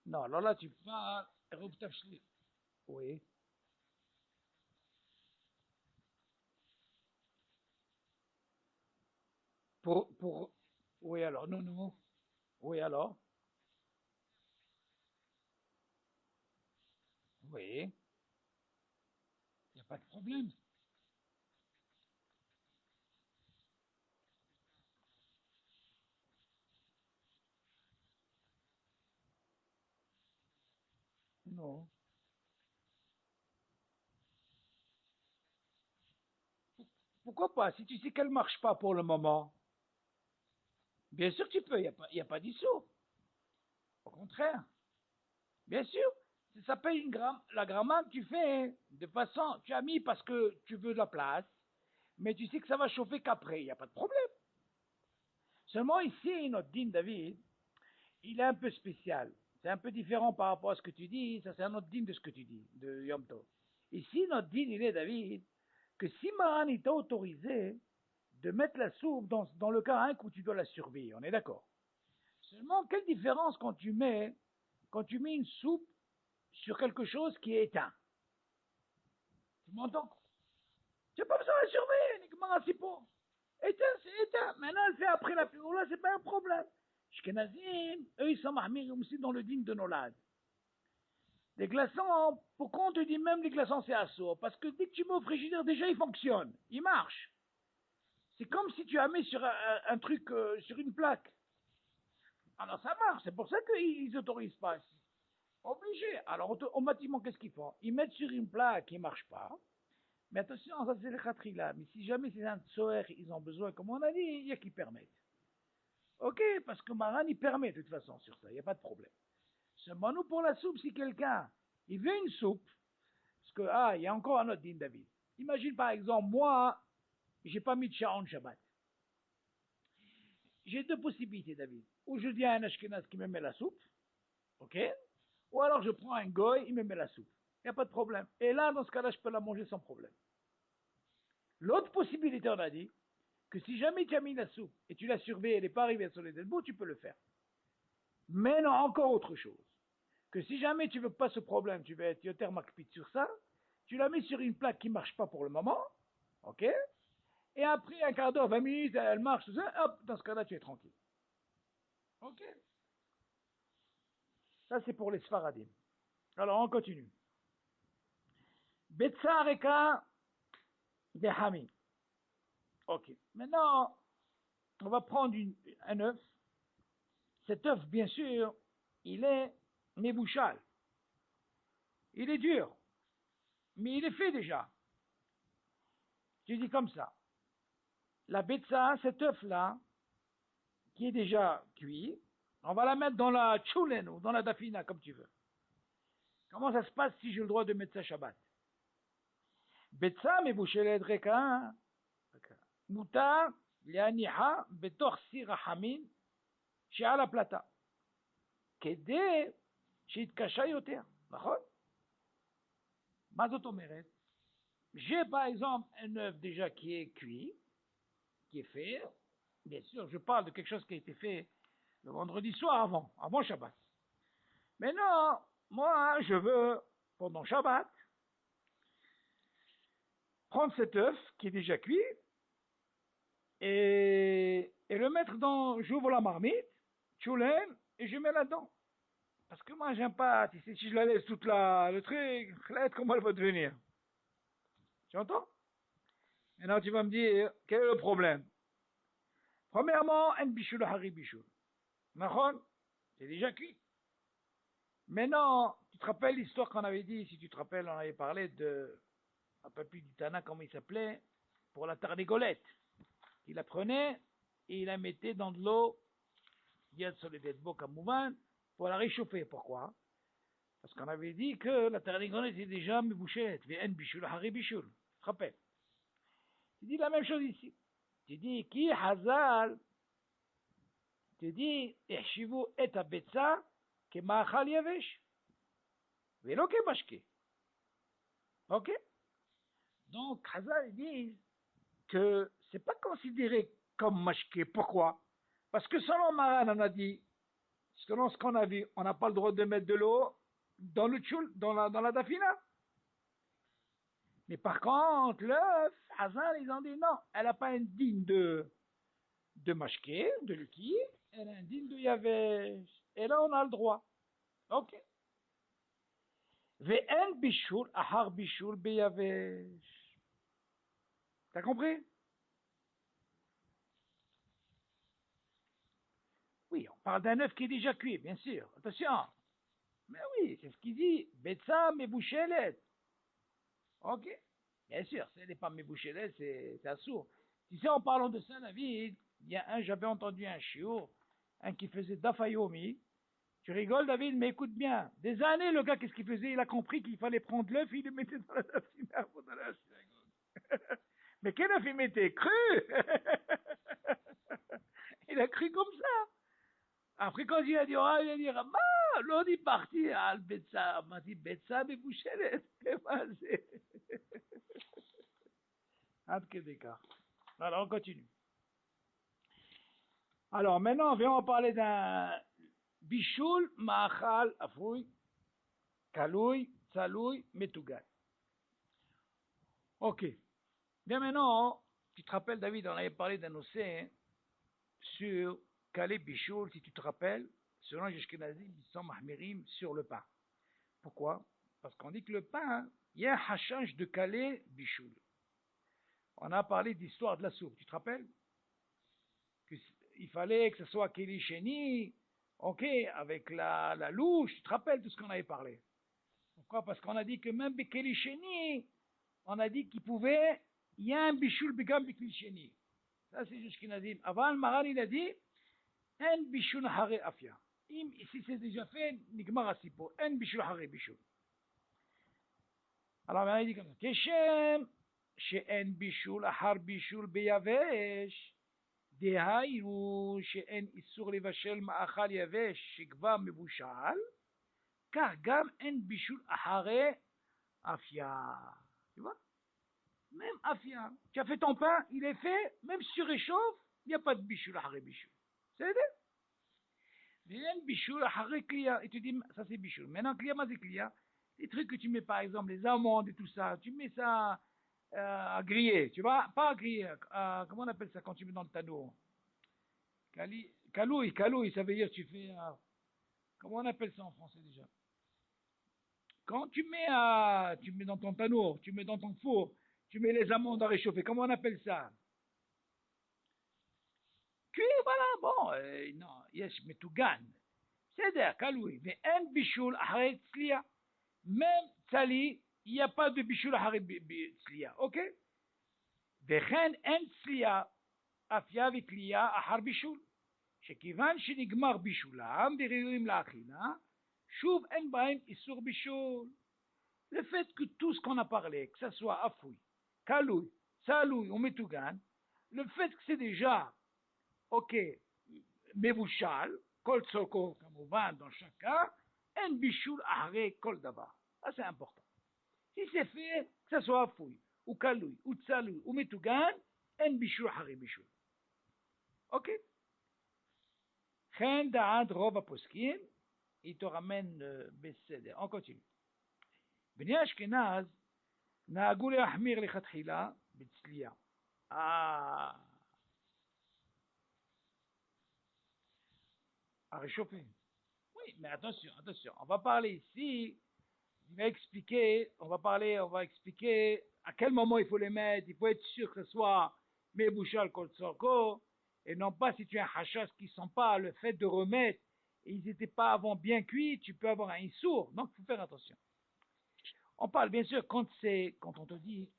Non, alors là, tu parles... Oui. Pour... Oui, alors, non, non. Oui, alors. Oui. Il n'y a pas de problème. Non. Pourquoi pas? Si tu sais qu'elle ne marche pas pour le moment, bien sûr tu peux, il y a pas d'issue. Au contraire, bien sûr. Ça s'appelle la grammaire que tu fais, hein. De façon, tu as mis parce que tu veux de la place, mais tu sais que ça va chauffer qu'après, il n'y a pas de problème. Seulement ici, notre din David, il est un peu spécial. C'est un peu différent par rapport à ce que tu dis, ça c'est un autre din de ce que tu dis, de Yom Tov. Ici, notre din, il est, David, que si Maran t'a autorisé de mettre la soupe dans le cas où tu dois la surveiller, on est d'accord. Seulement, quelle différence quand tu mets une soupe sur quelque chose qui est éteint? Tu m'entends? Tu n'as pas besoin de la surveiller, uniquement c'est pas. Éteint, c'est éteint. Maintenant, elle fait après la là, c'est pas un problème. Shkenazim, eux, ils sont mahmir aussi dans le digne de Nolad. Les glaçons, pourquoi on te dit même les glaçons, c'est assaut? Parce que dès que tu mets au frigidaire, déjà, il fonctionne. Il marche. C'est comme si tu as mis sur un truc, sur une plaque. Alors ça marche, c'est pour ça qu'ils n'autorisent pas. Obligé. Alors automatiquement, qu'est-ce qu'ils font? Ils mettent sur une plaque qui ne marche pas. Mais attention, ça c'est le khatrila. Mais si jamais c'est un tsoer, ils ont besoin, comme on a dit, il y a qui permettent. Ok, parce que Maran, il permet de toute façon sur ça, il n'y a pas de problème. Seulement nous, pour la soupe, si quelqu'un, il veut une soupe, parce que, il y a encore un autre din, David. Imagine par exemple, moi, j'ai pas mis de Sharon Shabbat. J'ai deux possibilités, David. Ou je dis à un Ashkenaz qui me met la soupe, ok? Ou alors je prends un goy, il me met la soupe. Il n'y a pas de problème. Et là, dans ce cas-là, je peux la manger sans problème. L'autre possibilité, on a dit, que si jamais tu as mis la soupe et tu la surveilles, elle n'est pas arrivée sur les elbows, tu peux le faire. Mais non, encore autre chose. Que si jamais tu veux pas ce problème, tu veux être yoter makpid sur ça, tu la mets sur une plaque qui marche pas pour le moment, ok? Et après un quart d'heure, 20 minutes, elle marche, tout ça, hop, dans ce cas-là, tu es tranquille. Ok? Ça, c'est pour les Sfaradim. Alors, on continue. Betsareka de Hami. Ok. Maintenant, on va prendre un œuf. Cet œuf, bien sûr, il est mébouchal. Il est dur. Mais il est fait déjà. Tu dis comme ça. La betsa, cet œuf-là, qui est déjà cuit, on va la mettre dans la tchoulen ou dans la dafina, comme tu veux. Comment ça se passe si j'ai le droit de mettre ça Shabbat? Betsa מבושלת ריקה, מותר להניחה בתוך סיר החמין שעל הפלטה, כדי שיתקשה יותר, נכון? מה זאת אומרת? J'ai par exemple un œuf déjà qui est cuit, qui est fait. Bien sûr, je parle de quelque chose qui a été fait le vendredi soir avant Shabbat. Mais non, moi, je veux, pendant Shabbat, prendre cet œuf qui est déjà cuit et le mettre dans, j'ouvre la marmite, tchoulen, et je mets là-dedans. Parce que moi, j'aime pas, tu sais, si je la laisse toute le truc, comment elle va devenir? Tu entends? Maintenant, tu vas me dire, quel est le problème? Premièrement, un bichoul, hari bichoul. Mahon, c'est déjà cuit. Maintenant, tu te rappelles l'histoire qu'on avait dit, si tu te rappelles, on avait parlé de, un peu plus du Tana, comment il s'appelait, pour la tarnégolette. Il la prenait et il la mettait dans de l'eau, Yad Soledet Bo Kamouvan, pour la réchauffer. Pourquoi? Parce qu'on avait dit que la Tarnigonet était déjà Mebouchet, V'en Bishul, Hari Bishul. Tu te rappelles? Tu dis la même chose ici. Tu dis, Ki Hazal, tu dis, Ehshivu et Abetza, Ke Ma'achal Yavesh. Velo Ke Mashke. Ok? Donc, Hazal dit que c'est pas considéré comme Mashke. Pourquoi? Parce que selon Maran, on a dit, selon ce qu'on a vu, on n'a pas le droit de mettre de l'eau dans le tchoul, dans la dafina. Mais par contre, l'œuf, Hazal, ils ont dit non, elle n'a pas un digne de mashké, de liquide, elle a un digne de yavesh. Et là, on a le droit. Ok. Ve'en bishul, ahar bishul beyavesh. T'as compris? Oui, on parle d'un œuf qui est déjà cuit, bien sûr. Attention. Mais oui, c'est ce qu'il dit. Betsa mebouchelet. Ok. Bien sûr, ce n'est pas mebouchelet, c'est assourd. Tu sais, en parlant de ça, David, j'avais entendu un chiour, un qui faisait dafayomi. Tu rigoles, David, mais écoute bien. Des années, le gars, qu'est-ce qu'il faisait? Il a compris qu'il fallait prendre l'œuf, il le mettait dans la synagogue. Mais quel œuf il mettait? Cru. Il a cru comme ça. Après, quand il a dit, oh, il a dit, l'on est parti à Betsa. Il m'a dit, Betsa, mais bouchez-les. Entre que d'écart. Alors, on continue. Alors, maintenant, on va parler d'un bichoul, ma'achal, afoui, kaloui, tsaloui, metougal. Ok. Bien maintenant, tu te rappelles, David, on avait parlé d'un océan sur Kalé Bichoul, si tu te rappelles, selon les Ashkenazim, ils sont mahmirim sur le pain. Pourquoi? Parce qu'on dit que le pain, il y a un hachage de Kalé Bichoul. On a parlé d'histoire de la soupe, tu te rappelles? Il fallait que ce soit Kéli Chéni, ok, avec la louche, tu te rappelles de ce qu'on avait parlé? Pourquoi? Parce qu'on a dit que même Kéli Chéni, on a dit qu'il pouvait, il y a un Bichoul Begam Kéli Chéni. Ça, c'est juste qu'il a dit. Avant, le Maran, il a dit, en Bichoul Hare Afia. Si c'est déjà fait, Nigmar Asipo, en Bichoul Hare Bichoul. Alors, on a dit comme ça, Keshem, she'en Bichoul Ahar Bichoul Beyavesh, דהיינו שאין איסור לבשל מאכל יבש שכבר מבושל, car גם אין בישול אחרי אפיה. Tu vois? Même afia. Tu as fait ton pain, il est fait, même si tu réchauffes, il n'y a pas de bichoul אחרי bichoul. C'est vrai? ואין בישול אחרי קלייה. Et tu dis, ça c'est bichoul. Maintenant, קלייה, מה זה קלייה? Les trucs que tu mets par exemple, les amandes et tout ça, tu mets ça à griller, tu vois? Pas à griller, comment on appelle ça quand tu mets dans le tanneau? Calouille, ça veut dire tu fais, comment on appelle ça en français déjà? Quand tu mets dans ton tanneau, tu mets dans ton four, tu mets les amandes à réchauffer, comment on appelle ça? Cuit, voilà, bon, non, yes, mais tout gagne. C'est-à-dire, Kaloui, mais un bichoul arrête tzlia. Même tzali, il n'y a pas de bichoul arrête tzlia, ok? Vechen en tzlia, afia vitlia ahar bichoul. שכיוון שנגמר בישולם וראויים לאכילה, שוב אין בהם איסור בישול. Le fait que tout ce qu'on a parlé, que ce soit afoui, kaloui, saloui ou metougan, le fait que c'est déjà, ok, מבושל, כל צורכו כמובן dans chaque cas, אין בישול אחרי כל דבר. Ça c'est important. Si c'est fait, que ce soit afoui, ou kaloui, ou tsaloui, ou metougan, אין בישול אחרי בישול. Ok? Chen da'ad rov poskim, il te ramène בסדר. On continue. בני אשכנז נהגו להחמיר לכתחילה בצלייה. À réchauffer. Oui, mais attention, on va parler ici, on va expliquer à quel moment il faut les mettre, il faut être sûr que ce soit mebouchal kol tzorko, et non pas si tu as un hachas qui ne sent pas le fait de remettre, et ils n'étaient pas avant bien cuits, tu peux avoir un issour, donc il faut faire attention. On parle bien sûr quand on te dit,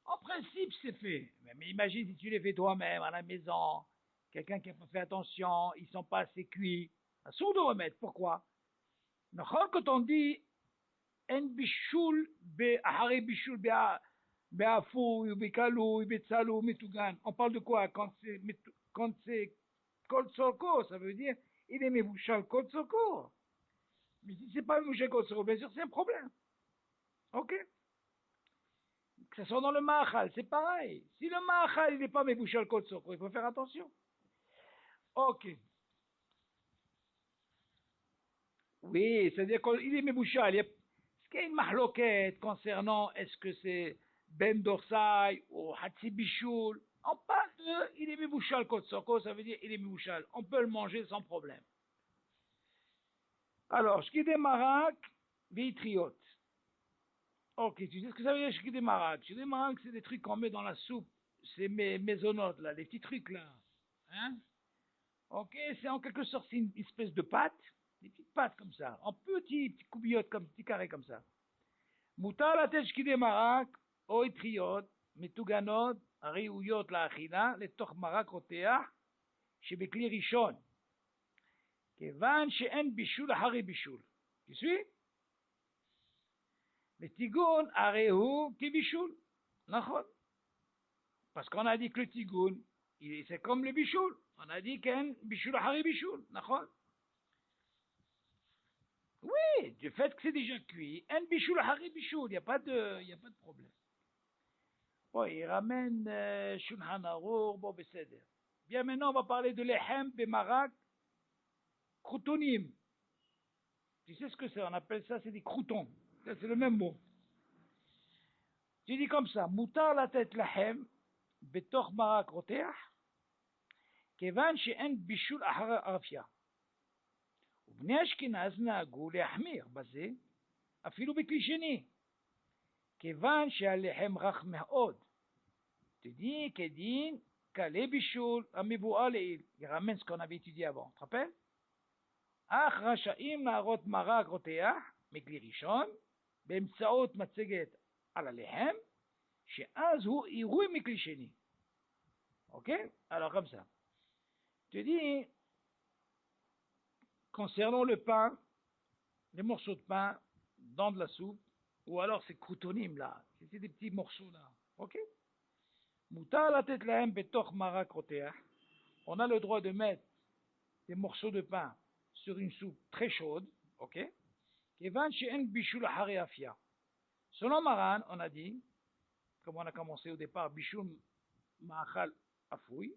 en principe c'est fait, mais imagine si tu les fais toi-même à la maison, quelqu'un qui n'a pas fait attention, ils ne sont pas assez cuits, à sourd de remettre, pourquoi? Quand on dit en bishul ahare bishul be'afou, be'kalou, be'tzalou, metougan, on parle de quoi quand c'est kol soko, ça veut dire il est mebouchal kol soko. Mais si c'est pas mebouchal kol soko, bien sûr c'est un problème. Ok? Que ce soit dans le ma'achal, c'est pareil. Si le ma'achal il n'est pas mebouchal kol soko, il faut faire attention. Ok. Oui, c'est-à-dire qu'il est mebouchal. Est-ce qu'il y a une mahloquette concernant est-ce que c'est ben dorsai ou hatsi bichoul? On parle de il est mebouchal kotsoko, ça veut dire il est mebouchal. On peut le manger sans problème. Alors, shkide marak, vitriot. Ok, tu sais ce que ça veut dire shkide marak? Shkide marak, c'est des trucs qu'on met dans la soupe. C'est mes maisonnotes là, les petits trucs là. Hein? Ok, c'est en quelque sorte c'est une espèce de pâte, des petites pâtes comme ça, en petits coubillottes, comme petits carrés comme ça. מותר לתת שקדי מרק או אטריות מטוגנות הראויות לאכילה לתוך מרק רותח שבכלי ראשון, כיוון שאין בישול אחרי בישול. תשמעי? וטיגון הרי הוא כבישול, נכון? parce qu'on a dit que le tigoun, c'est comme le bichoul. On a dit qu'un bichoul ahari bichoul, נכון? Oui, du fait que c'est déjà cuit, un bichoul ahari bichoul, il n'y a pas de problème. Bon, il ramène Shulchan Aruch, bon, beseder. Bien, maintenant, on va parler de l'ehem bemarak croutonim. Tu sais ce que c'est? On appelle ça, c'est des croutons. C'est le même mot. Tu dis comme ça, mutar la tête lahem betoch marak roteach, kevan she'en bishul ahara arafia. ובני אשכנז נהגו להחמיר בזה, אפילו בכלי שני, כיוון שהלחם רך מאוד. תדין כדין קלה בישול המבואה לעיל. Il ramène ce qu'on avait étudié avant, tu te rappelles? אך רשאים להראות מרק רותח מכלי ראשון באמצעות מצגת על הלחם, שאז הוא עירוי מכלי שני. Ok? Alors comme ça. Tu dis, concernant le pain, les morceaux de pain dans de la soupe, ou alors ces croutonimes là, c'est des petits morceaux là. Ok? מותר לתת להם בתוך מרק רותח. On a le droit de mettre des morceaux de pain sur une soupe très chaude, ok? כיוון שאין בישול אחרי אפייה. Selon Maran, on a dit, comme on a commencé au départ, בישול מאכל אפוי,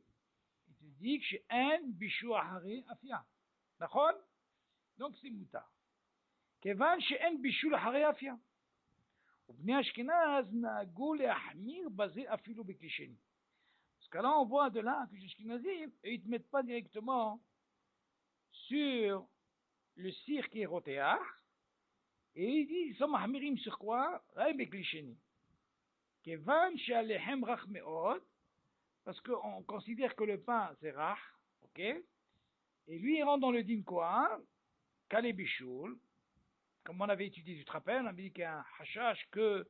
il te dit que שאין בישול אחרי אפייה. נכון? Donc c'est מותר. כיוון שאין בישול אחרי אפייה. ובני אשכנז נהגו להחמיר בזה אפילו בכלי שני. Parce que là, on voit de là que les Ashkenazim, ils ne te mettent pas directement sur le sir qui est rotéar, et ils disent, ils sont mahmirim sur quoi? Avec les chénis. Kevan she'alehem rach me'od, parce qu'on considère que le pain, c'est rach, ok? Et lui, il rentre dans le din quoi? Kale bichoul, comme on avait étudié du trapèze, on avait dit qu'il y a un hashash que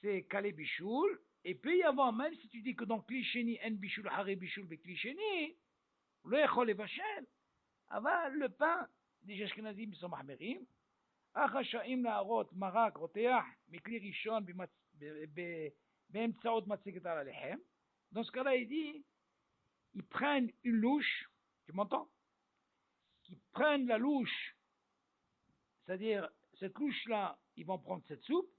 c'est kale bichoul, et peut y avoir, même si tu dis que dans klisheni, en bichoul, hare bichoul, be klisheni, le echol et vachel, אבל le pain, des Ashkenazim sont mahmerim, אך רשאים להראות מרק רותח מכלי ראשון באמצעות מצגת על הלחם. Dans ce cas-là, il dit, ils prennent une louche, tu m'entends? Ils prennent la louche, c'est-à-dire cette louche-là, ils vont prendre cette soupe,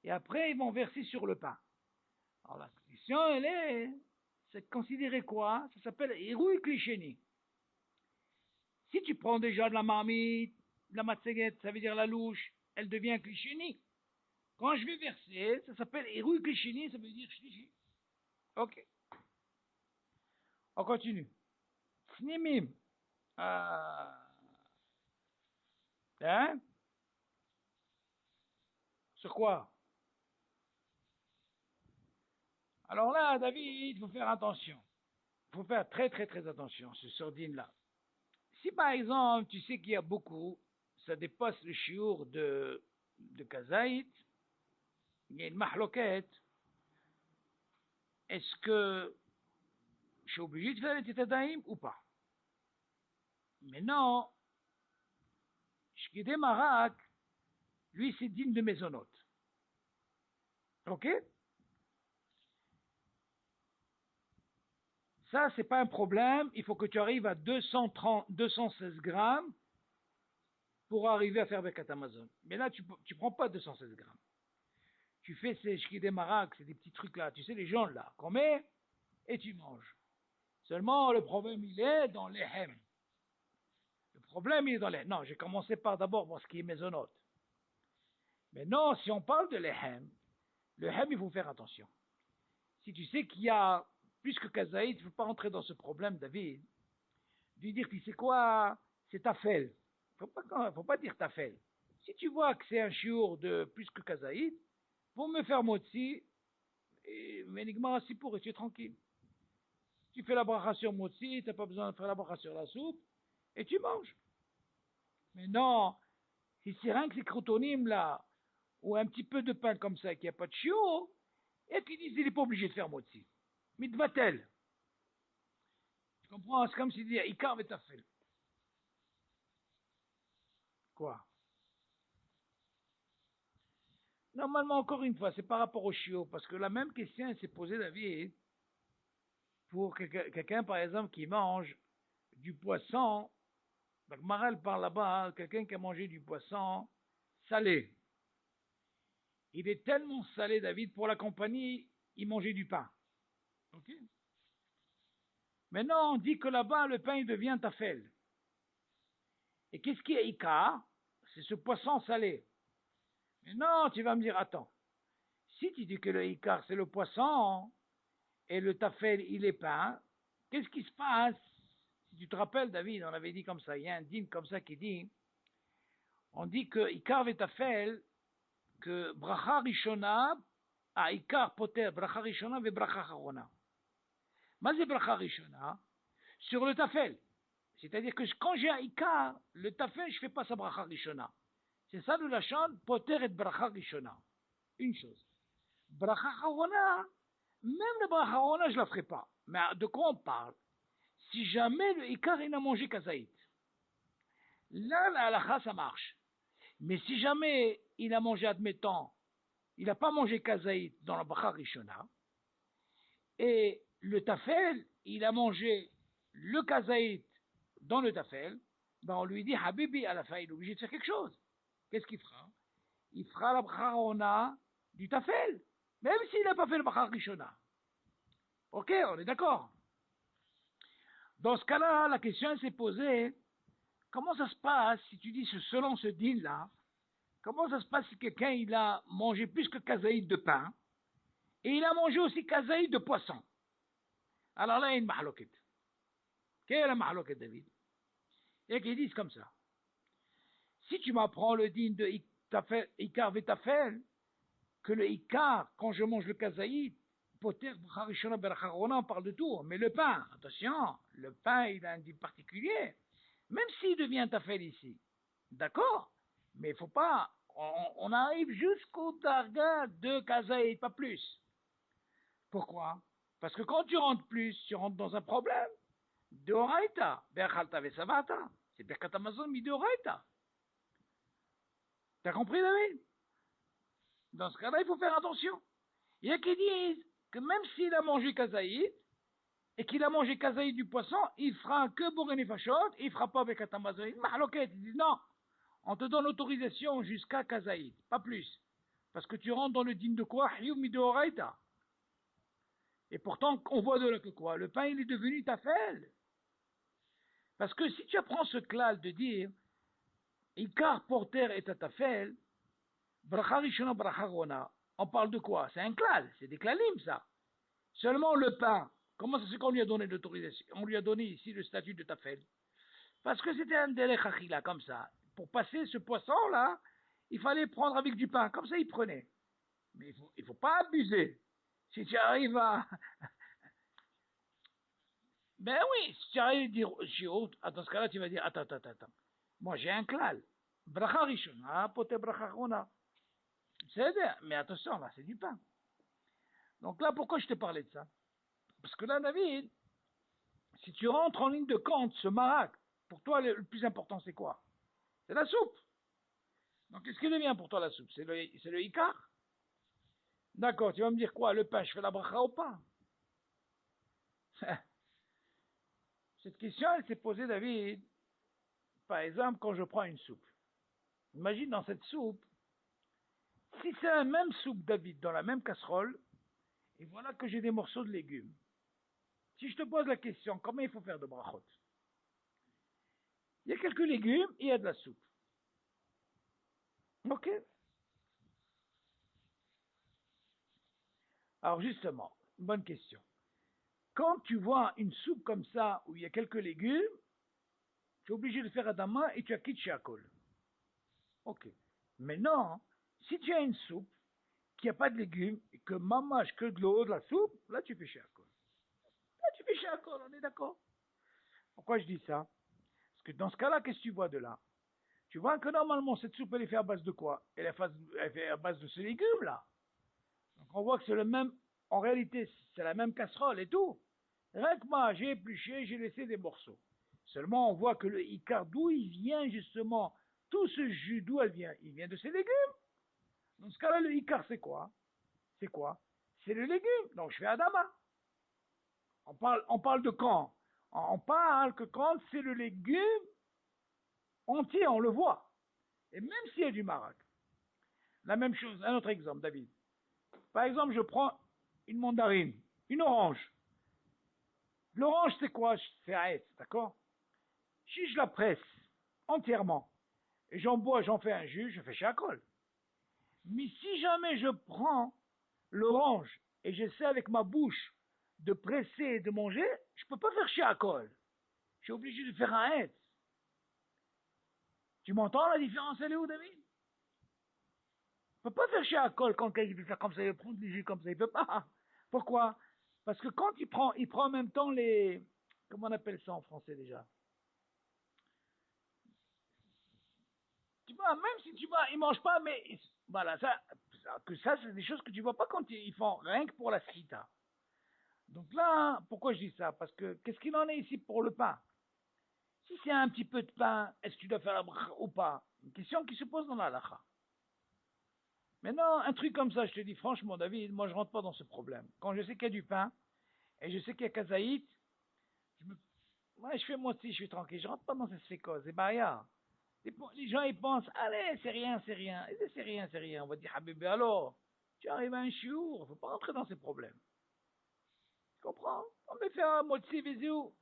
et après ils vont verser sur le pain. Alors la question, elle est, c'est considéré quoi? Ça s'appelle Irouï Klisheni. Si tu prends déjà de la marmite, de la matzeguette, ça veut dire la louche, elle devient klisheni. Quand je vais verser, ça s'appelle Irouï Klisheni, ça veut dire shlishi. Ok. On continue. Snimim. Hein? Sur quoi? Alors là, David, il faut faire attention. Il faut faire très très très attention, ce sordine-là. Si par exemple, tu sais qu'il y a beaucoup, ça dépasse le chiour de Kazaït, il y a une mahloquette, est-ce que je suis obligé de faire les tétadaïm ou pas? Mais non, Shkidé Marak, lui, c'est digne de mésonote. Ok? Ça, c'est pas un problème. Il faut que tu arrives à 216 grammes pour arriver à faire Bekat Amazon. Mais là, tu prends pas 216 grammes. Tu fais ces shkidé marak, c'est des petits trucs là, tu sais, les gens là, qu'on met et tu manges. Seulement, le problème, il est dans les hem. Le problème, il est dans les... Non, j'ai commencé par d'abord voir ce qui est mésonote. Mais non, si on parle de l'hem, le hem, il faut faire attention. Si tu sais qu'il y a plus que kazaïd, il ne faut pas rentrer dans ce problème, David. Lui dire, tu sais quoi, c'est tafel. Il ne faut pas dire tafel. Si tu vois que c'est un chiour de plus que kazaïd, pour me faire motzi, et Ménigma si pour et tu es tranquille. Tu fais la bracha sur motzi, tu n'as pas besoin de faire la bracha sur la soupe, et tu manges. Mais non, si c'est rien que ces crotonime là, ou un petit peu de pain comme ça, qu'il n'y a pas de chiot, et qu'ils disent qu'il n'est pas obligé de faire motzi. Mitvatel. Tu comprends? C'est comme s'il dit Ikar vetafel. Quoi? Normalement, encore une fois, c'est par rapport au chiot, parce que la même question s'est posée, David, pour quelqu'un, par exemple, qui mange du poisson. Donc, Maral parle là-bas, hein, quelqu'un qui a mangé du poisson salé. Il est tellement salé, David, pour la compagnie, il mangeait du pain. Ok? Maintenant, on dit que là-bas, le pain, il devient tafel. Et qu'est-ce qui est Ika? C'est ce poisson salé. Mais non, tu vas me dire, attends, si tu dis que le Icar, c'est le poisson, et le tafel, il est pain, qu'est-ce qui se passe? Si tu te rappelles, David, on avait dit comme ça, il y a un dîme comme ça qui dit, on dit que Icar et tafel, que bracha rishona, à Icar poter, bracha rishona ve bracha charona. Mais c'est bracha rishona sur le tafel. C'est-à-dire que quand j'ai un Icar, le tafel, je ne fais pas sa bracha rishona. C'est ça le lachon, poter et bracha rishona. Une chose. Bracha charona, même le bracha charona, je ne la ferai pas. Mais de quoi on parle? Si jamais le Icar, il n'a mangé kazaït. Là, la halakha, ça marche. Mais si jamais il a mangé, admettons, il n'a pas mangé kazaït dans la bracha rishona, et le tafel, il a mangé le kazaït dans le tafel, ben on lui dit, Habibi, à la fin, il est obligé de faire quelque chose. Qu'est-ce qu'il fera? Il fera la bracha rona du tafel, même s'il n'a pas fait le bracha rishona. Ok, on est d'accord. Dans ce cas-là, la question s'est posée, comment ça se passe si tu dis selon ce deal-là, comment ça se passe si quelqu'un il a mangé plus que kazaïd de pain, et il a mangé aussi kazaïd de poisson? Alors là, il y a une mahloket. Quelle est la mahloket, David? Et qu'ils disent comme ça. Si tu m'apprends le din de Ikar Vetafel, que le Ikar, quand je mange le kazaïd, poter, bracharishona, beracharona, on parle de tout, mais le pain, attention, le pain, il a un din particulier, même s'il devient tafel ici. D'accord? Mais il faut pas, on arrive jusqu'au targa de kazaïd, pas plus. Pourquoi? Parce que quand tu rentres plus, tu rentres dans un problème. De Oraita, Berchalta Vesavata. C'est Birkat Amazon, mais de Oraita. T'as compris, David? Dans ce cas-là, il faut faire attention. Il y a qui disent que même s'il a mangé kazaïd, et qu'il a mangé kazaïd du poisson, il fera que Boréné Fachot, il fera pas Birkat Amazon. Mahloket, ils disent non, on te donne l'autorisation jusqu'à kazaïd, pas plus. Parce que tu rentres dans le dîme de quoi? Hiyum de Oraita. Et pourtant, on voit de là que quoi? Le pain, il est devenu tafel. Parce que si tu apprends ce klal de dire Ikar porter et tatafel, bracha rishona bracha rona, on parle de quoi? C'est un klal, c'est des klalim ça. Seulement le pain, comment ça se fait qu'on lui a donné l'autorisation? On lui a donné ici le statut de tafel. Parce que c'était un derech achila comme ça. Pour passer ce poisson là, il fallait prendre avec du pain, comme ça il prenait. Mais il faut pas abuser. Si tu arrives à... Ben oui, si tu arrives à dire, dans ce cas-là tu vas dire, attends. Moi j'ai un klal. Bracha rishona, poter bracha rona. C'est mais attention, là, c'est du pain. Donc là, pourquoi je te parlais de ça? Parce que là, David, si tu rentres en ligne de compte, ce marak, pour toi, le plus important, c'est quoi? C'est la soupe. Donc, qu'est-ce qui devient pour toi la soupe? C'est le Icar? D'accord, tu vas me dire quoi? Le pain, je fais la bracha ou pas? Cette question, elle s'est posée, David, par exemple, quand je prends une soupe. Imagine dans cette soupe, si c'est la même soupe, David, dans la même casserole, et voilà que j'ai des morceaux de légumes. Si je te pose la question, comment il faut faire de brachot? Il y a quelques légumes et il y a de la soupe. Ok. Alors justement, bonne question. Quand tu vois une soupe comme ça, où il y a quelques légumes, tu es obligé de faire à ta main et tu as chez Akol. Ok. Maintenant, si tu as une soupe qui n'a pas de légumes et que mamache que de l'eau, de la soupe, là tu fais chez Akol. Là tu fais chez Akol, on est d'accord? Pourquoi je dis ça? Parce que dans ce cas-là, qu'est-ce que tu vois de là? Tu vois que normalement cette soupe elle est faite à base de quoi? Elle est faite à base de ces légumes là. Donc on voit que c'est le même, en réalité c'est la même casserole et tout. Rien que moi, j'ai épluché, j'ai laissé des morceaux. Seulement, on voit que le Icar, d'où il vient justement, tout ce jus, d'où elle vient? Il vient de ces légumes. Dans ce cas-là, le Icar, c'est quoi? C'est quoi? C'est le légume. Donc, je fais Adama. On parle de quand? On parle que quand c'est le légume entier, on le voit. Et même s'il y a du marac. La même chose, un autre exemple, David. Par exemple, je prends une mandarine, une orange. L'orange, c'est quoi? C'est Aetz, d'accord? Si je la presse entièrement, et j'en bois, j'en fais un jus, je fais chacol. Mais si jamais je prends l'orange et j'essaie avec ma bouche de presser et de manger, je ne peux pas faire chacol. Je suis obligé de faire un et. Tu m'entends la différence, elle est où, David? On ne peut pas faire chacol quand quelqu'un veut faire comme ça, il veut prendre les jus comme ça, il ne peut pas. Pourquoi? Parce que quand il prend en même temps les... Comment on appelle ça en français déjà? Tu vois, même si tu vois, ils mangent pas, mais voilà, ça c'est des choses que tu vois pas quand ils font rien que pour la srita. Donc là, pourquoi je dis ça? Parce que qu'est-ce qu'il en est ici pour le pain? Si c'est un petit peu de pain, est-ce que tu dois faire la bracha ou pas? Une question qui se pose dans la lacha. Maintenant, un truc comme ça, je te dis franchement, David, moi je rentre pas dans ce problème. Quand je sais qu'il y a du pain et je sais qu'il y a kazaït, moi je fais moi aussi, je suis tranquille, je rentre pas dans cette fécose, c'est barrière. Les gens, ils pensent, allez, c'est rien, c'est rien. Et c'est rien, c'est rien. On va dire, Habibé, alors, tu arrives à un chiour, faut pas rentrer dans ces problèmes. Tu comprends? On va faire un motzi visou.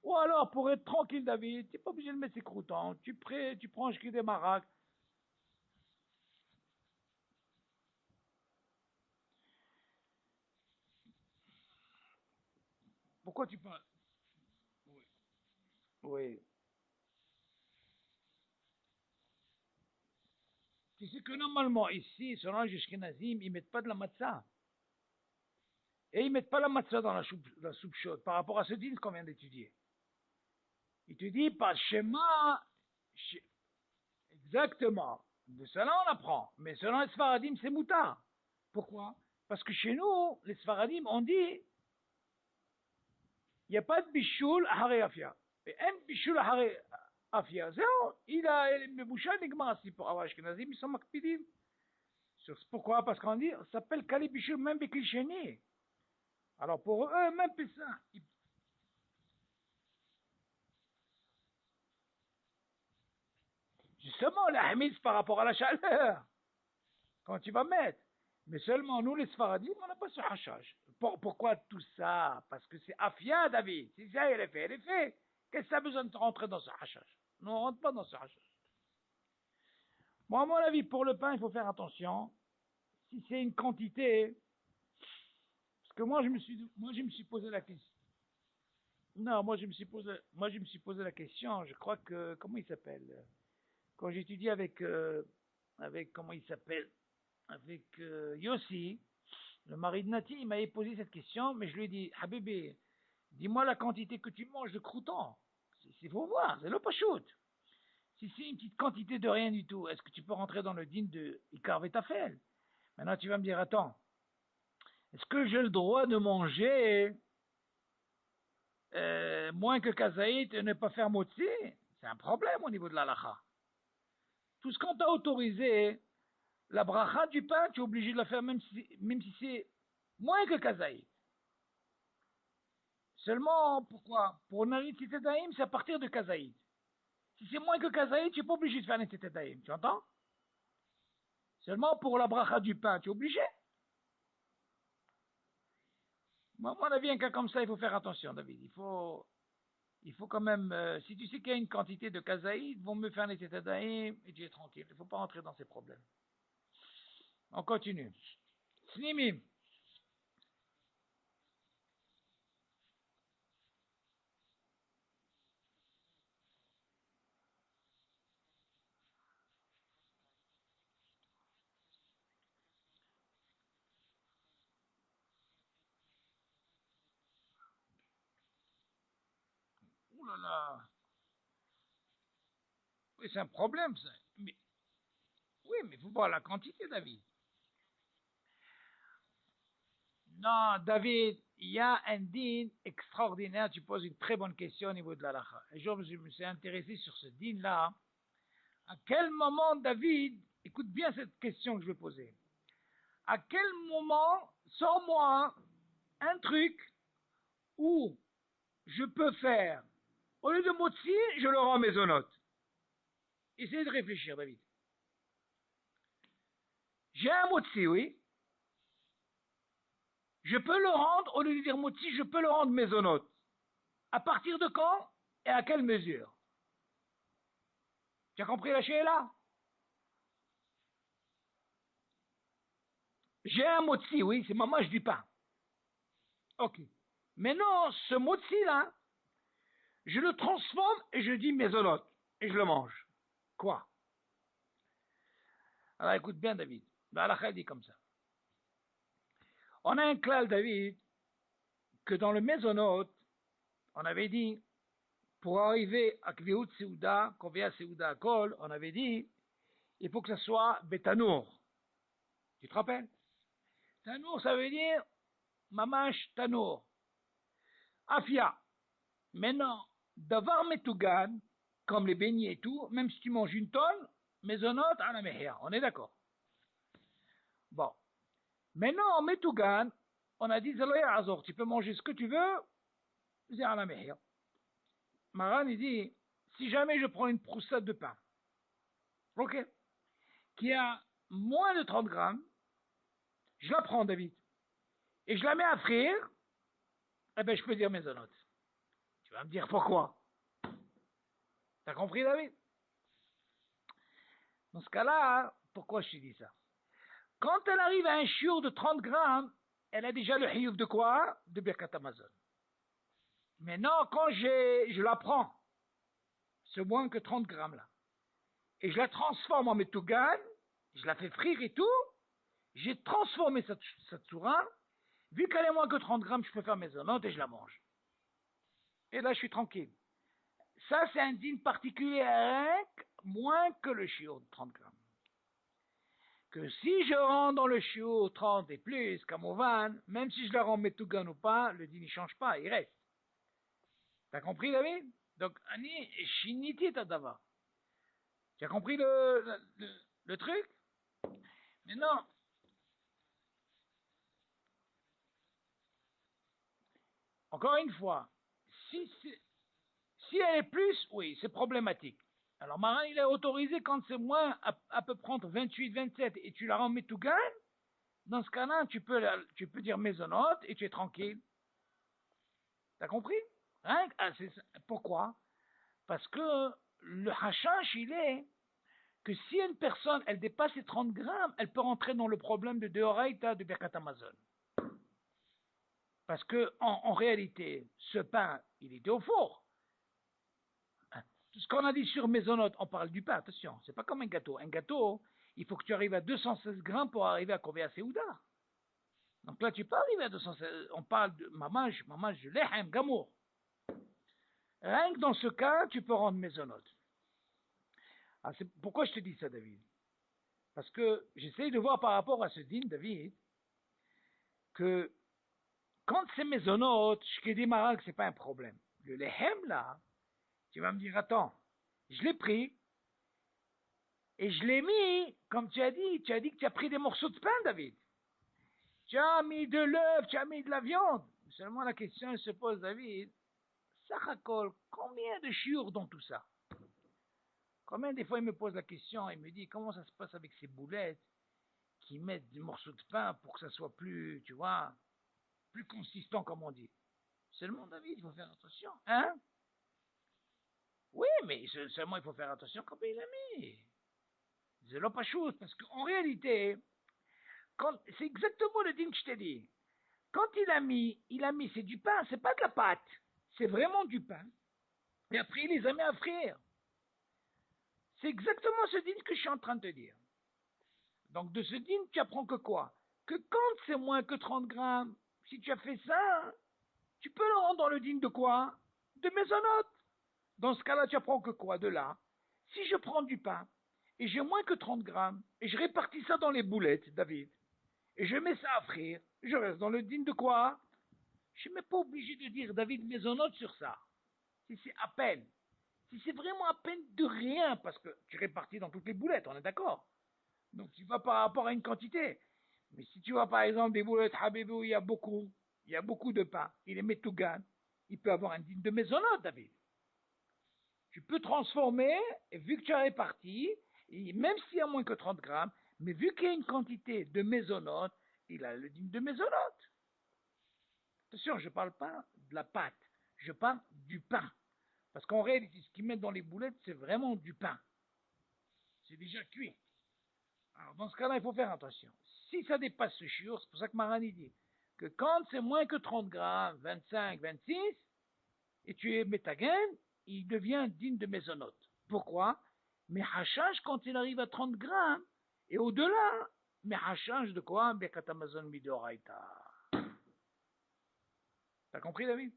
Ou alors, pour être tranquille, David, tu n'es pas obligé de mettre ses croutons. Tu prends un des maraques. Pourquoi tu parles? Oui. Oui. Tu sais que normalement, ici, selon les Ashkenazim, ils mettent pas de la matzah. Et ils mettent pas la matzah dans la soupe chaude par rapport à ce din qu'on vient d'étudier. Il te dit, pas schéma, exactement. De cela, on apprend. Mais selon les Sfaradim, c'est moutard. Pourquoi? Parce que chez nous, les Sfaradim, on dit, il n'y a pas de bichoul hare afia. Et un bichoul hare afia. Zéro. Il a, Meboucha nigma, si pour avoir Ashkenazim, ils sont makpidim. Pourquoi? Parce qu'on dit, ça s'appelle Kali bichoul, même Beklicheni. Alors pour eux, même ça. Justement, la hamise par rapport à la chaleur. Quand tu vas mettre. Mais seulement nous, les Sfaradim, on n'a pas ce hachage. Pourquoi tout ça? Parce que c'est Afia, David. Si ça, elle est fait, elle est fait. Qu'est-ce que ça a besoin de rentrer dans ce hachage? Non, on ne rentre pas dans ce hachage. Bon, à mon avis, pour le pain, il faut faire attention. Si c'est une quantité, parce que moi, je me suis posé la question. Non, moi, je me suis posé la question. Je crois que, comment il s'appelle? Quand j'étudie comment il s'appelle? Avec Yossi, le mari de Nati, il m'avait posé cette question, mais je lui ai dit, Habibi, dis-moi la quantité que tu manges de croûtons. C'est faut voir, c'est le pachout. Si c'est une petite quantité de rien du tout, est-ce que tu peux rentrer dans le din de Ikar Vetafel? Maintenant, tu vas me dire, attends, est-ce que j'ai le droit de manger moins que kazaït et ne pas faire motzi? C'est un problème au niveau de l'alacha. Tout ce qu'on t'a autorisé, la bracha du pain, tu es obligé de la faire même si c'est moins que kazaïd. Seulement, pourquoi? Pour Narit Titedaïm, c'est à partir de kazaïd. Si c'est moins que kazaïd, tu n'es pas obligé de faire Narit Titedaïm, tu entends? Seulement pour la bracha du pain, tu es obligé. Moi, à mon avis, un cas comme ça, il faut faire attention, David. Il faut quand même, si tu sais qu'il y a une quantité de kazaïd, vont me faire Narit Titedaïm et tu es tranquille. Il ne faut pas rentrer dans ces problèmes. On continue. Snimim. Ouh là là. Oui, c'est un problème, ça. Mais, oui, mais il faut voir la quantité, David. Non, David, il y a un din extraordinaire. Tu poses une très bonne question au niveau de l'halakha. Un jour, je me suis intéressé sur ce din-là. À quel moment, David, écoute bien cette question que je vais poser. À quel moment, sors-moi un truc où je peux faire, au lieu de motzi, je le rends maisonnote. Essayez de réfléchir, David. J'ai un motzi, oui. Je peux le rendre, au lieu de dire motzi, je peux le rendre maisonnote. À partir de quand et à quelle mesure? Tu as compris la là? J'ai un motzi, oui, c'est maman, je dis pas. Ok. Maintenant, ce motzi-là, je le transforme et je dis maisonnote. Et je le mange. Quoi? Alors écoute bien, David. La dit comme ça. On a un clal, David, que dans le maisonnote, on avait dit, pour arriver à Kviut Seuda, Kovia Seuda Kol, on avait dit, il faut que ce soit Betanour. Tu te rappelles? Tanour, ça veut dire Mamash Tanour. Afia. Maintenant, Davar Metougan, comme les beignets et tout, même si tu manges une tonne, maisonnote à la mehia. On est d'accord? Bon. Maintenant, en Metougan, on a dit Zaloya Azor, tu peux manger ce que tu veux, c'est à la mehia. Maran, il dit, si jamais je prends une proussade de pain, ok, qui a moins de 30 grammes, je la prends, David, et je la mets à frire, eh ben, je peux dire maisonnote. Tu vas me dire pourquoi? T'as compris, David? Dans ce cas-là, pourquoi je te dis ça? Quand elle arrive à un chiour de 30 grammes, elle a déjà le hiouf de quoi? De Birkat Amazon. Maintenant, quand je la prends, ce moins que 30 grammes là, et je la transforme en metougan, je la fais frire et tout, j'ai transformé cette soura, vu qu'elle est moins que 30 grammes, je peux faire mes omelets et je la mange. Et là, je suis tranquille. Ça, c'est un dîne particulier moins que le chiot de 30 grammes. Que si je rends dans le chiot 30 et plus, comme au van, même si je la rends metougan ou pas, le dîne ne change pas, il reste. T'as compris, David? Donc, Ani, shiniti tadava. Tu as compris le truc? Mais non. Encore une fois, si, si elle est plus, oui, c'est problématique. Alors, Marin, il est autorisé quand c'est moins, à peu prendre 28, 27, et tu la rends Metougan. Dans ce cas-là, tu peux dire maisonnote et tu es tranquille. T'as compris? Hein? Ah, pourquoi? Parce que le hashash, il est que si une personne, elle dépasse les 30 grammes, elle peut rentrer dans le problème de Deoraita de Birkat Amazon. Parce que, en réalité, ce pain, il était au four. Tout ce qu'on a dit sur maisonnote, on parle du pain, attention, c'est pas comme un gâteau. Un gâteau, il faut que tu arrives à 216 grammes pour arriver à combien à Seouda. Donc là, tu peux arriver à 216, on parle de mamage, de lehem, gamour. Rien que dans ce cas, tu peux rendre maisonnote. Ah, c'est pourquoi je te dis ça, David? Parce que j'essaye de voir par rapport à ce dîne, David, que quand c'est maisonnote, je te dis, Maral, que c'est pas un problème. Le lehem, là, tu vas me dire, attends, je l'ai pris, Et je l'ai mis, comme tu as dit que tu as pris des morceaux de pain, David. Tu as mis de l'œuf, tu as mis de la viande. Seulement la question se pose, David, Sachakol, combien de chiours dans tout ça? Combien des fois il me pose la question, il me dit comment ça se passe avec ces boulettes qui mettent des morceaux de pain pour que ça soit plus, tu vois, plus consistant comme on dit. Seulement David, il faut faire attention, hein? Oui, mais seulement il faut faire attention quand il a mis. C'est là pas chose, parce qu'en réalité, c'est exactement le din que je t'ai dit. Quand il a mis, c'est du pain, c'est pas de la pâte, c'est vraiment du pain. Et après, il les a mis à frire. C'est exactement ce din que je suis en train de te dire. Donc, de ce din, tu apprends que quoi? Que quand c'est moins que 30 grammes, si tu as fait ça, tu peux le rendre dans le din de quoi? De mésonote. Dans ce cas-là, tu apprends que quoi? De là. Si je prends du pain, et j'ai moins que 30 grammes, et je répartis ça dans les boulettes, David, et je mets ça à frire, je reste dans le din de quoi? Je suis même pas obligé de dire David mésonote sur ça. Si c'est à peine. Si c'est vraiment à peine de rien, parce que tu répartis dans toutes les boulettes, on est d'accord? Donc tu vas par rapport à une quantité. Mais si tu vois par exemple des boulettes Habibou, il y a beaucoup de pain, il est métougan, il peut avoir un digne de mésonote, David. Tu peux transformer, et vu que tu as réparti, et même s'il y a moins que 30 grammes, mais vu qu'il y a une quantité de mésonote, il a le digne de mésonote. Attention, je ne parle pas de la pâte, je parle du pain. Parce qu'en réalité, ce qu'ils mettent dans les boulettes, c'est vraiment du pain. C'est déjà cuit. Alors, dans ce cas-là, il faut faire attention. Si ça dépasse ce chiour, c'est pour ça que Marani dit que quand c'est moins que 30 grammes, 25, 26, et tu es métagen, il devient digne de mésonote. Pourquoi? Mais hachage quand il arrive à 30 grammes, et au-delà, mais hachage de quoi? Bekatamazon midoraita. T'as compris, David?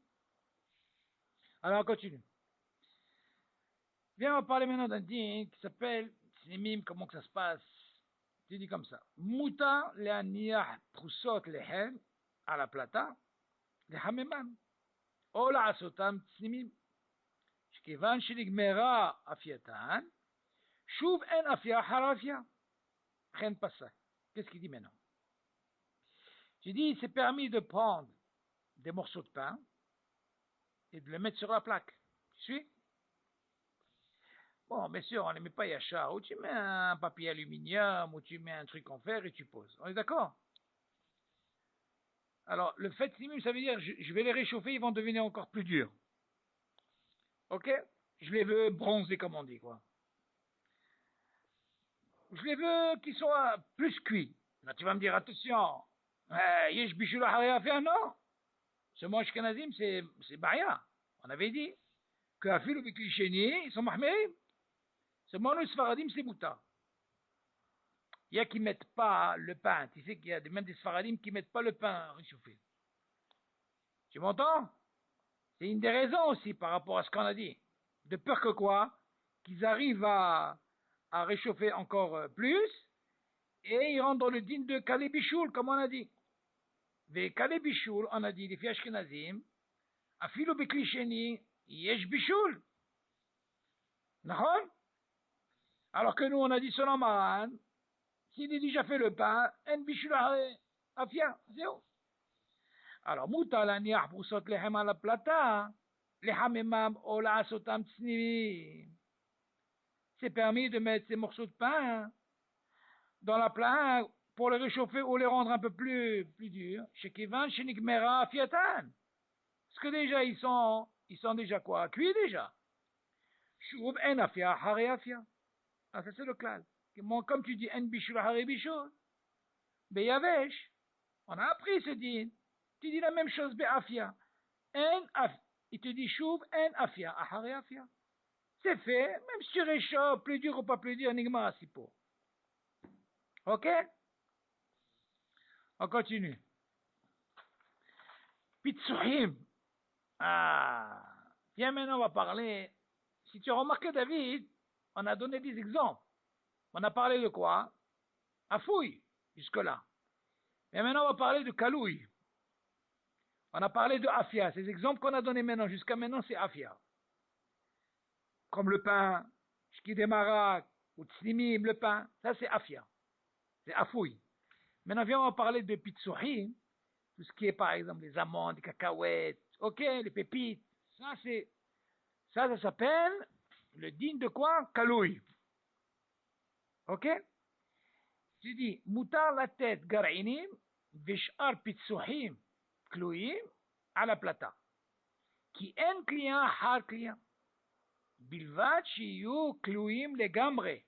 Alors, on continue. Viens, on va parler maintenant d'un digne qui s'appelle Sinimim, comment que ça se passe? Tu dis comme ça. Muta le'aniyah prusot lehem à la plata, lehamemam. או לעשותם צנימים, שכיוון שנגמרה אפייתן, שוב אין אפיה אחר אפיה. Rien passa. Qu'est-ce qu'il dit maintenant? Tu dis, c'est permis de prendre des morceaux de pain et de les mettre sur la plaque. Tu suis? Bon, bien sûr, on ne les met pas yachar. Ou tu mets un papier aluminium, ou tu mets un truc en fer et tu poses. On est d'accord? Alors, le fait simul, ça veut dire, je vais les réchauffer, ils vont devenir encore plus durs. Ok? Je les veux bronzés, comme on dit, quoi. Je les veux qu'ils soient plus cuits. Là, tu vas me dire, attention, yesh bishul à faire, non? Ce moi ashkenazim, c'est baria. On avait dit que afil ou biklicheni, ils sont mahmerim. Ce moi nous sfaradim, c'est mouta. Il y a qui mettent pas le pain. Tu sais qu'il y a même des sfaradim qui mettent pas le pain réchauffé. Tu m'entends? C'est une des raisons aussi par rapport à ce qu'on a dit. De peur que quoi? Qu'ils arrivent à réchauffer encore plus et ils rentrent dans le din de Kalebichoul, comme on a dit. Ve Kalebichoul, on a dit, les Fiashkenazim, afilo beklisheni, yesh bichoul. D'accord? Alors que nous, on a dit selon Maran, s'il a déjà fait le pain, en bichoul afia, zéro. Alors, mouta la niach broussot lehem à la plata, lehamemam o la asotam tsnimi. C'est permis de mettre ces morceaux de pain dans la plaque pour les réchauffer ou les rendre un peu plus durs. Chez Kivan, chez Nigmera, Fiatan. Parce que déjà, ils sont déjà quoi? Cuits déjà. Shub en afia, hare afia. Ah, ça c'est le clal. Comme tu dis, en bishul, hare bishul. Beyavesh. On a appris ce din. Tu dis la même chose, be'afia. En af. Il te dit shub en afia, hare afia. C'est fait, même si tu réchauffes, plus dur ou pas plus dur, nigma asipo. Ok? On continue. Pitsuhim. Ah. Tiens, maintenant, on va parler. Si tu as remarqué, David, on a donné des exemples. On a parlé de quoi? Afouille, jusque-là. Et maintenant, on va parler de Kalouille. On a parlé de Afia. Ces exemples qu'on a donnés maintenant, jusqu'à maintenant, c'est Afia. Comme le pain, Shkidemara, ou tslimim, le pain, ça c'est afia, c'est afouille. Maintenant, viens, on va parler de pitsuhim, tout ce qui est par exemple les amandes, les cacahuètes, ok, les pépites, ça s'appelle le digne de quoi? Kaloui. Ok? Tu dis, moutar la tête gar'inim, vishar pitsuhim, klouyim, à la plata. Qui en client, har client. בלבד שיהיו כלואים לגמרי.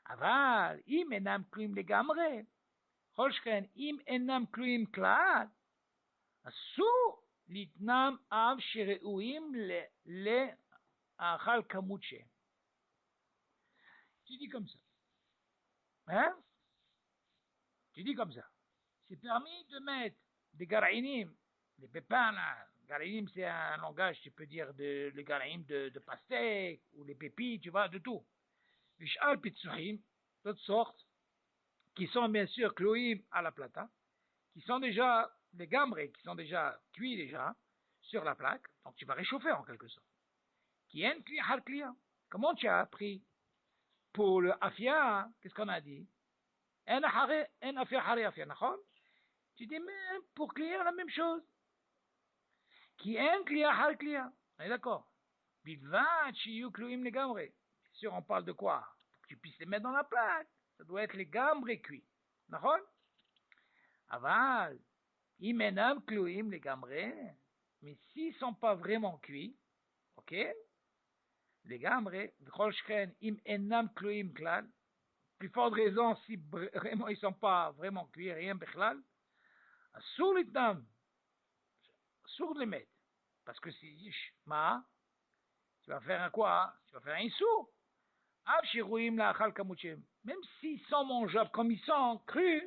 אבל אם אינם כלואים לגמרי, כל שכן אם אינם כלואים כלל, אסור לתנם אף שראויים לאכל כמות שהם. Tu dis comme ça. Hein? Tu dis comme ça. C'est permis de mettre des gara'inim, des pépins là. Garaïm, c'est un langage, tu peux dire, le garaïm de pastèque, ou les pépites, tu vois, de tout. Vishal pitsuhim, toutes sortes, qui sont bien sûr cloïm à la plata, qui sont déjà, les gambrés, qui sont déjà cuits déjà, sur la plaque, donc tu vas réchauffer en quelque sorte. Qui est un client. Comment tu as appris? Pour le afia, qu'est-ce qu'on a dit? En afia hari afia, tu dis, mais pour client, la même chose. Qui est un client, har client. On est d'accord. Bilvat, shiyu kloim les gambrés. Bien sûr, on parle de quoi? Pour que tu puisses les mettre dans la plaque. Ça doit être les gambrés cuits. D'accord? Aval, imenam kloim les gambrés. Mais s'ils ne sont pas vraiment cuits, ok? Les gambrés, v'chol shchen, im enam kloim klal. Plus forte raison, si vraiment ils ne sont pas vraiment cuits, rien bechlal. Asur l'itnam. Asur les mettre. Parce que si ma, tu vas faire un quoi? Tu vas faire un sou. Même s'ils sont mangeables comme ils sont crus,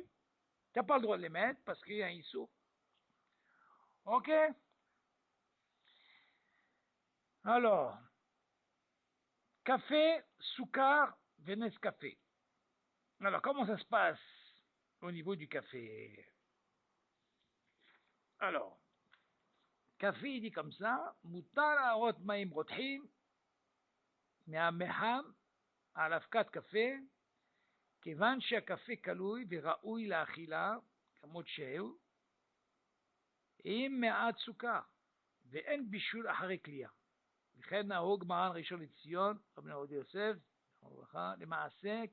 tu n'as pas le droit de les mettre parce qu'il y a un sou. Ok? Alors, café, soukar, Vénès café. Alors, comment ça se passe au niveau du café? Alors, café, il dit comme ça, Moutara rot maim rothim, me'ameham, על אבקת קפה, כיוון שהקפה קלוי וראוי לאכילה, כמות שהוא, עם מעט סוכר, ואין בישול אחרי קלייה. וכן נהוג מרן ראשון לציון, רבי עובדיה יוסף, למעשה,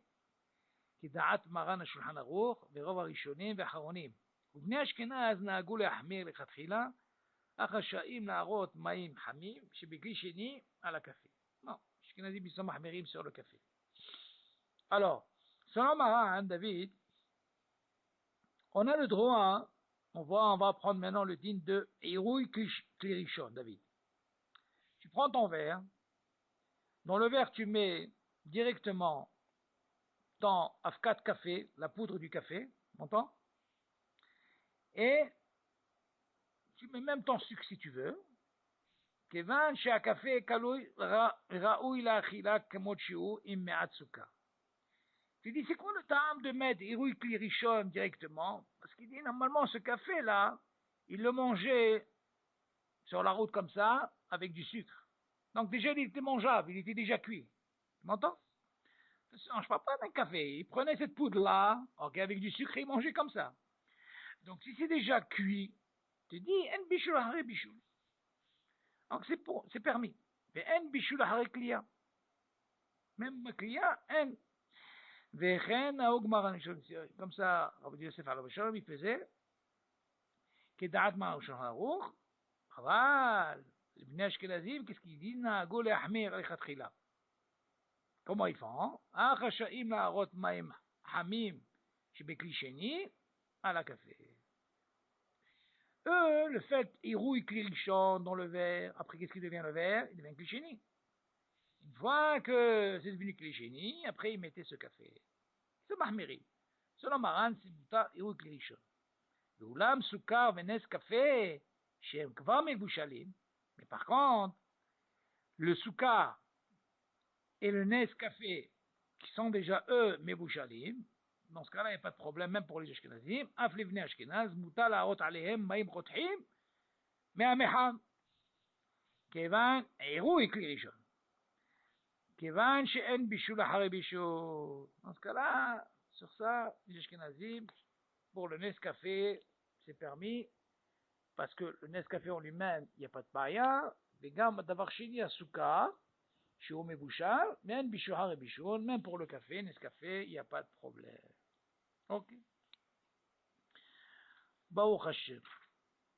כדעת מרן השולחן ערוך, ורוב הראשונים ואחרונים. ובני אשכנז נהגו להחמיר לכתחילה, אך רשאים להראות מים חמים, שבכלי שני על הקפה. Ashkenazim, ils sont mahmirim sur le café. Alors, selon Maran, David, on a le droit, on va prendre maintenant le din de Irouy Klirishon, David. Tu prends ton verre, dans le verre tu mets directement ton afkat café, la poudre du café, m'entends? Et tu mets même ton sucre si tu veux. כיוון שהקפה ראוי לאכילה כמות שהוא עם מעט סוכר. Tu dis, c'est quoi le temps de mettre Irouy Klirishon directement? Parce qu'il dit, normalement, ce café-là, il le mangeait sur la route comme ça, avec du sucre. Donc déjà, il était mangeable, il était déjà cuit. Tu m'entends? Je ne parle pas d'un café. Il prenait cette poudre-là, ok, avec du sucre, et il mangeait comme ça. Donc si c'est déjà cuit, tu dis, en bichoul haré bichoul. Donc c'est permis. Mais en bichoul haré kliya. Même kliya, en. Comme ça, Rabbi Yosef Alav Shalom, il faisait, כדעת מרן שולחן ערוך, אבל לבני אשכנזים, qu'est-ce qu'ils disent? נהגו להחמיר לכתחילה. Comment ils font? אך רשאים להראות מים חמים שבכלי שני על הקפה. Eux, le fait, ils rouillent Klirishon dans le verre. Après, qu'est-ce qui devient le verre? Il devient Klisheni. Une fois que c'est devenu Klisheni, après, ils mettaient ce café. C'est Mahmiri. Selon Maran, c'est Mouta, ils rouillent Klirishon. ואולם סוכר ונס קפה שהם כבר מבושלים, mais par contre, le soukar et le nes café qui sont déjà eux מבושלים, dans ce cas-là, il n'y a pas de problème, même pour les Ashkenazim, אף לבני אשכנז, מותר להראות עליהם מים רותחים מהמחם, כיוון עירוי כלי ראשון. Kevan she'en bishul achare bishul. Dans ce cas-là, sur ça, les Ashkenazim, pour le Nescafé, c'est permis, parce que le Nescafé en lui-même, il n'y a pas de baya. וגם דבר שני, הסוכר, שהוא מבושל, ואין בישול הרי בישול, même pour le café, Nescafé, il n'y a pas de problème. Ok. Baruch Hashem.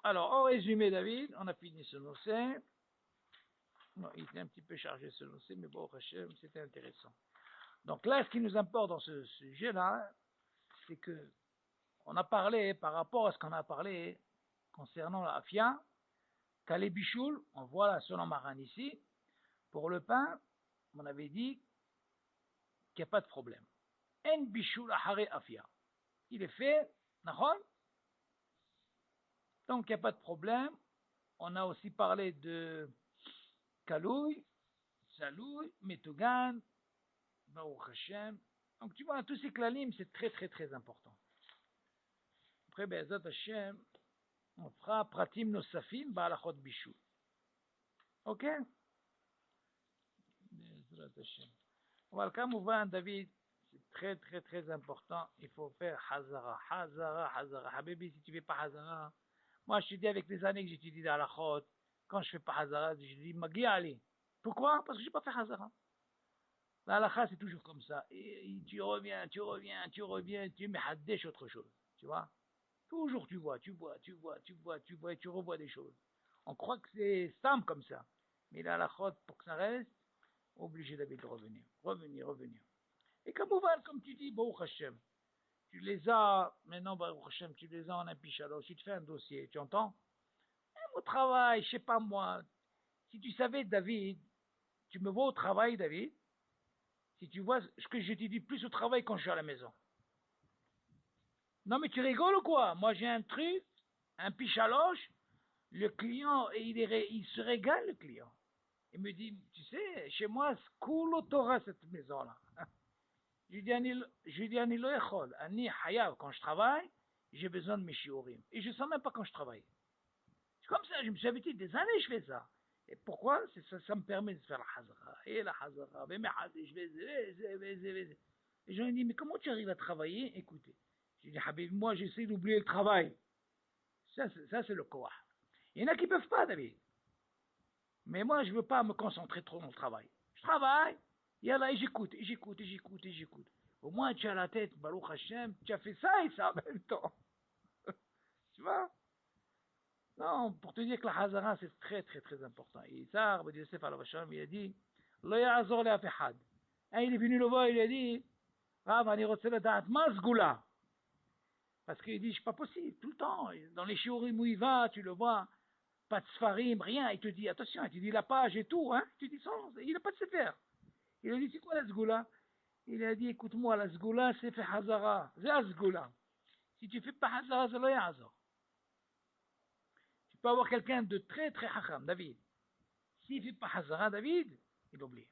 Alors, en résumé, David, on a fini ce noce. Non, il était un petit peu chargé ce noce, mais Baruch Hashem, c'était intéressant. Donc là, ce qui nous importe dans ce sujet-là, c'est que on a parlé, par rapport à ce qu'on a parlé concernant la afia, Kalé Bichoul, on voit la Solon Maran ici. Pour le pain, on avait dit qu'il n'y a pas de problème. En Bichoul Ahare Afia. Il est fait, d'accord? Donc il n'y a pas de problème. On a aussi parlé de Kalouy, Salouy, Metougan, Baruch Hashem. Donc tu vois, tous ces klalim, c'est très très très important. Après, Be'ezat Hashem, on fera Pratim Nosafim Ba'alachot Bichoul. Ok? Voilà, comme on voit, David, c'est très très très important. Il faut faire Hazara, Hazara, Hazara. Habibi, si tu ne fais pas Hazara, moi je te dis avec les années que j'étudie dans la Chod, quand je ne fais pas Hazara, je dis Magi Ali. Pourquoi? Parce que je n'ai pas fait Hazara. La halakha, c'est toujours comme ça. Et tu reviens, tu mets Haddesh autre chose. Tu vois? Toujours tu vois, et tu revois des choses. On croit que c'est simple comme ça. Mais la halakha, pour que ça reste, obligé de revenir. Et comme tu dis, Baruch Hashem, tu les as, maintenant Baruch Hashem, tu les as en un pichalo, si tu fais un dossier, tu entends? Même au travail, je sais pas moi, si tu savais David, tu me vois au travail David, si tu vois ce que je te dis plus au travail quand je suis à la maison. Non mais tu rigoles ou quoi? Moi j'ai un truc, un pichaloche, le client, il se régale le client. Il me dit, tu sais, chez moi, c'est cool au Torah cette maison-là. Je dis, Ani lo echol, Ani hayav, quand je travaille, j'ai besoin de mes shiurim. Et je ne sens même pas quand je travaille. C'est comme ça, je me suis habitué, des années je fais ça. Et pourquoi? Ça me permet de faire la hazara. Et la hazara, mais je vais. Et les gens me disent, mais comment tu arrives à travailler? Écoutez, je dis, Habib, moi j'essaie d'oublier le travail. Ça c'est le koah. Il y en a qui ne peuvent pas, David. Mais moi, je ne veux pas me concentrer trop dans le travail. Je travaille, et là, j'écoute. Au moins, tu as la tête, Baruch Hashem, tu as fait ça et ça en même temps. Tu vois? Non, pour te dire que la Hazara, c'est très, très, très important. Et ça, Rabbi Yosef al-Vasham, il a dit, Lo ya'azor le afehad. Il est venu le voir, il a dit, Rav, ani rotse ledat, ma zgoula. Parce qu'il dit, c'est pas possible, tout le temps. Dans les shiurim où il va, tu le vois, pas de sfarim, rien. Il te dit, attention, il te dit la page et tout, hein. Tu dis, il n'a pas de sefer. Il a dit, c'est quoi la zgoula? Il a dit, écoute-moi, la zgoula, c'est fait hazara. C'est la zgoula. Si tu fais pas hazara, c'est le yazor. Tu peux avoir quelqu'un de très, très hacham, David. S'il fait pas hazara, David, il oublie.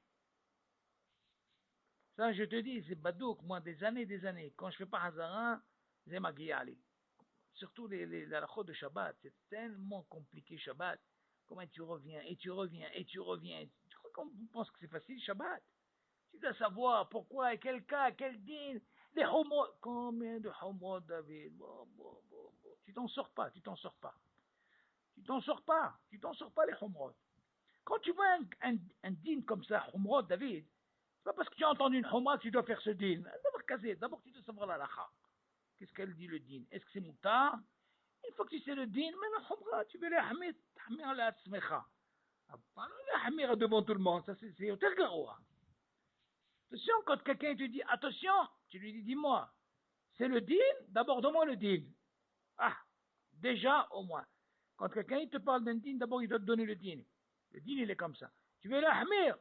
Ça, je te dis, c'est badouk, moi, des années. Quand je fais pas hazara, c'est ma guiali. Surtout les halachot de Shabbat. C'est tellement compliqué, Shabbat. Comment tu reviens. Tu crois qu'on pense que c'est facile, Shabbat? Tu dois savoir pourquoi, et quel cas, quel din, les homos. Combien de homos, David? Bon. Tu t'en sors pas, les homos. Quand tu vois un din comme ça, homos, David, c'est pas parce que tu as entendu une homos que tu dois faire ce din. D'abord, tu dois savoir la lacha. Qu'est-ce qu'elle dit le din? Est-ce que c'est moutar? Une fois que tu sais le din, maintenant, homra, tu veux les hamir la tzmecha. Pas les hamir devant tout le monde, ça c'est au tergaroua. Attention, quand quelqu'un te dit attention, tu lui dis dis-moi, c'est le din, d'abord donne-moi le din. Ah, déjà au moins. Quand quelqu'un te parle d'un din, d'abord il doit te donner le din. Le din il est comme ça. Tu veux l'ahmir,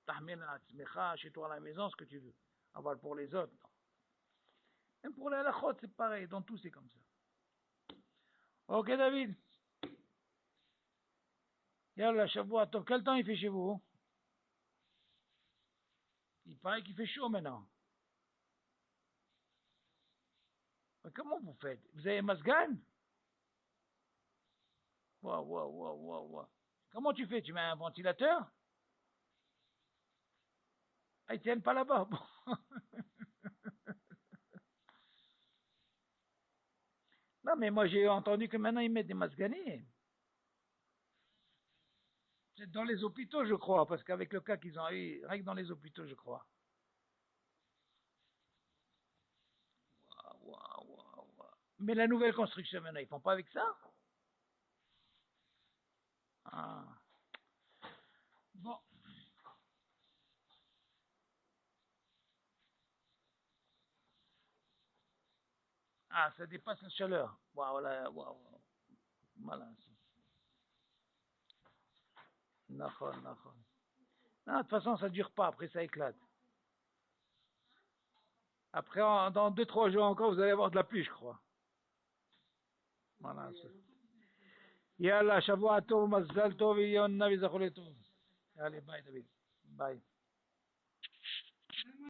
t'ahmir la tzmecha, chez toi à la maison, ce que tu veux. Avoir pour les autres, non. Même pour les halachot, c'est pareil, dans tout c'est comme ça. Ok David. Yallah, Shavua Tov. Quel temps il fait chez vous? Il paraît qu'il fait chaud maintenant. Mais comment vous faites? Vous avez masgan? Waouh. Comment tu fais? Tu mets un ventilateur? Ah, ils tiennent pas là-bas. Bon. Non, mais moi j'ai entendu que maintenant ils mettent des masganis. C'est dans les hôpitaux, je crois, parce qu'avec le cas qu'ils ont eu, rien que dans les hôpitaux, je crois. Waouh, waouh, waouh, waouh. Mais la nouvelle construction maintenant, ils font pas avec ça? Ah, bon. Ah, ça dépasse la chaleur. Waouh, là, waouh, waouh. Malin, ça. Nahon, nahon. Non, de toute façon, ça dure pas, après ça éclate. Après, dans 2, 3 jours encore, vous allez avoir de la pluie, je crois. Voilà, ça. Yallah, Shavua Tov, Mazdal Tov, Yon Navi Zachole Tov. Allez, bye, David. Bye.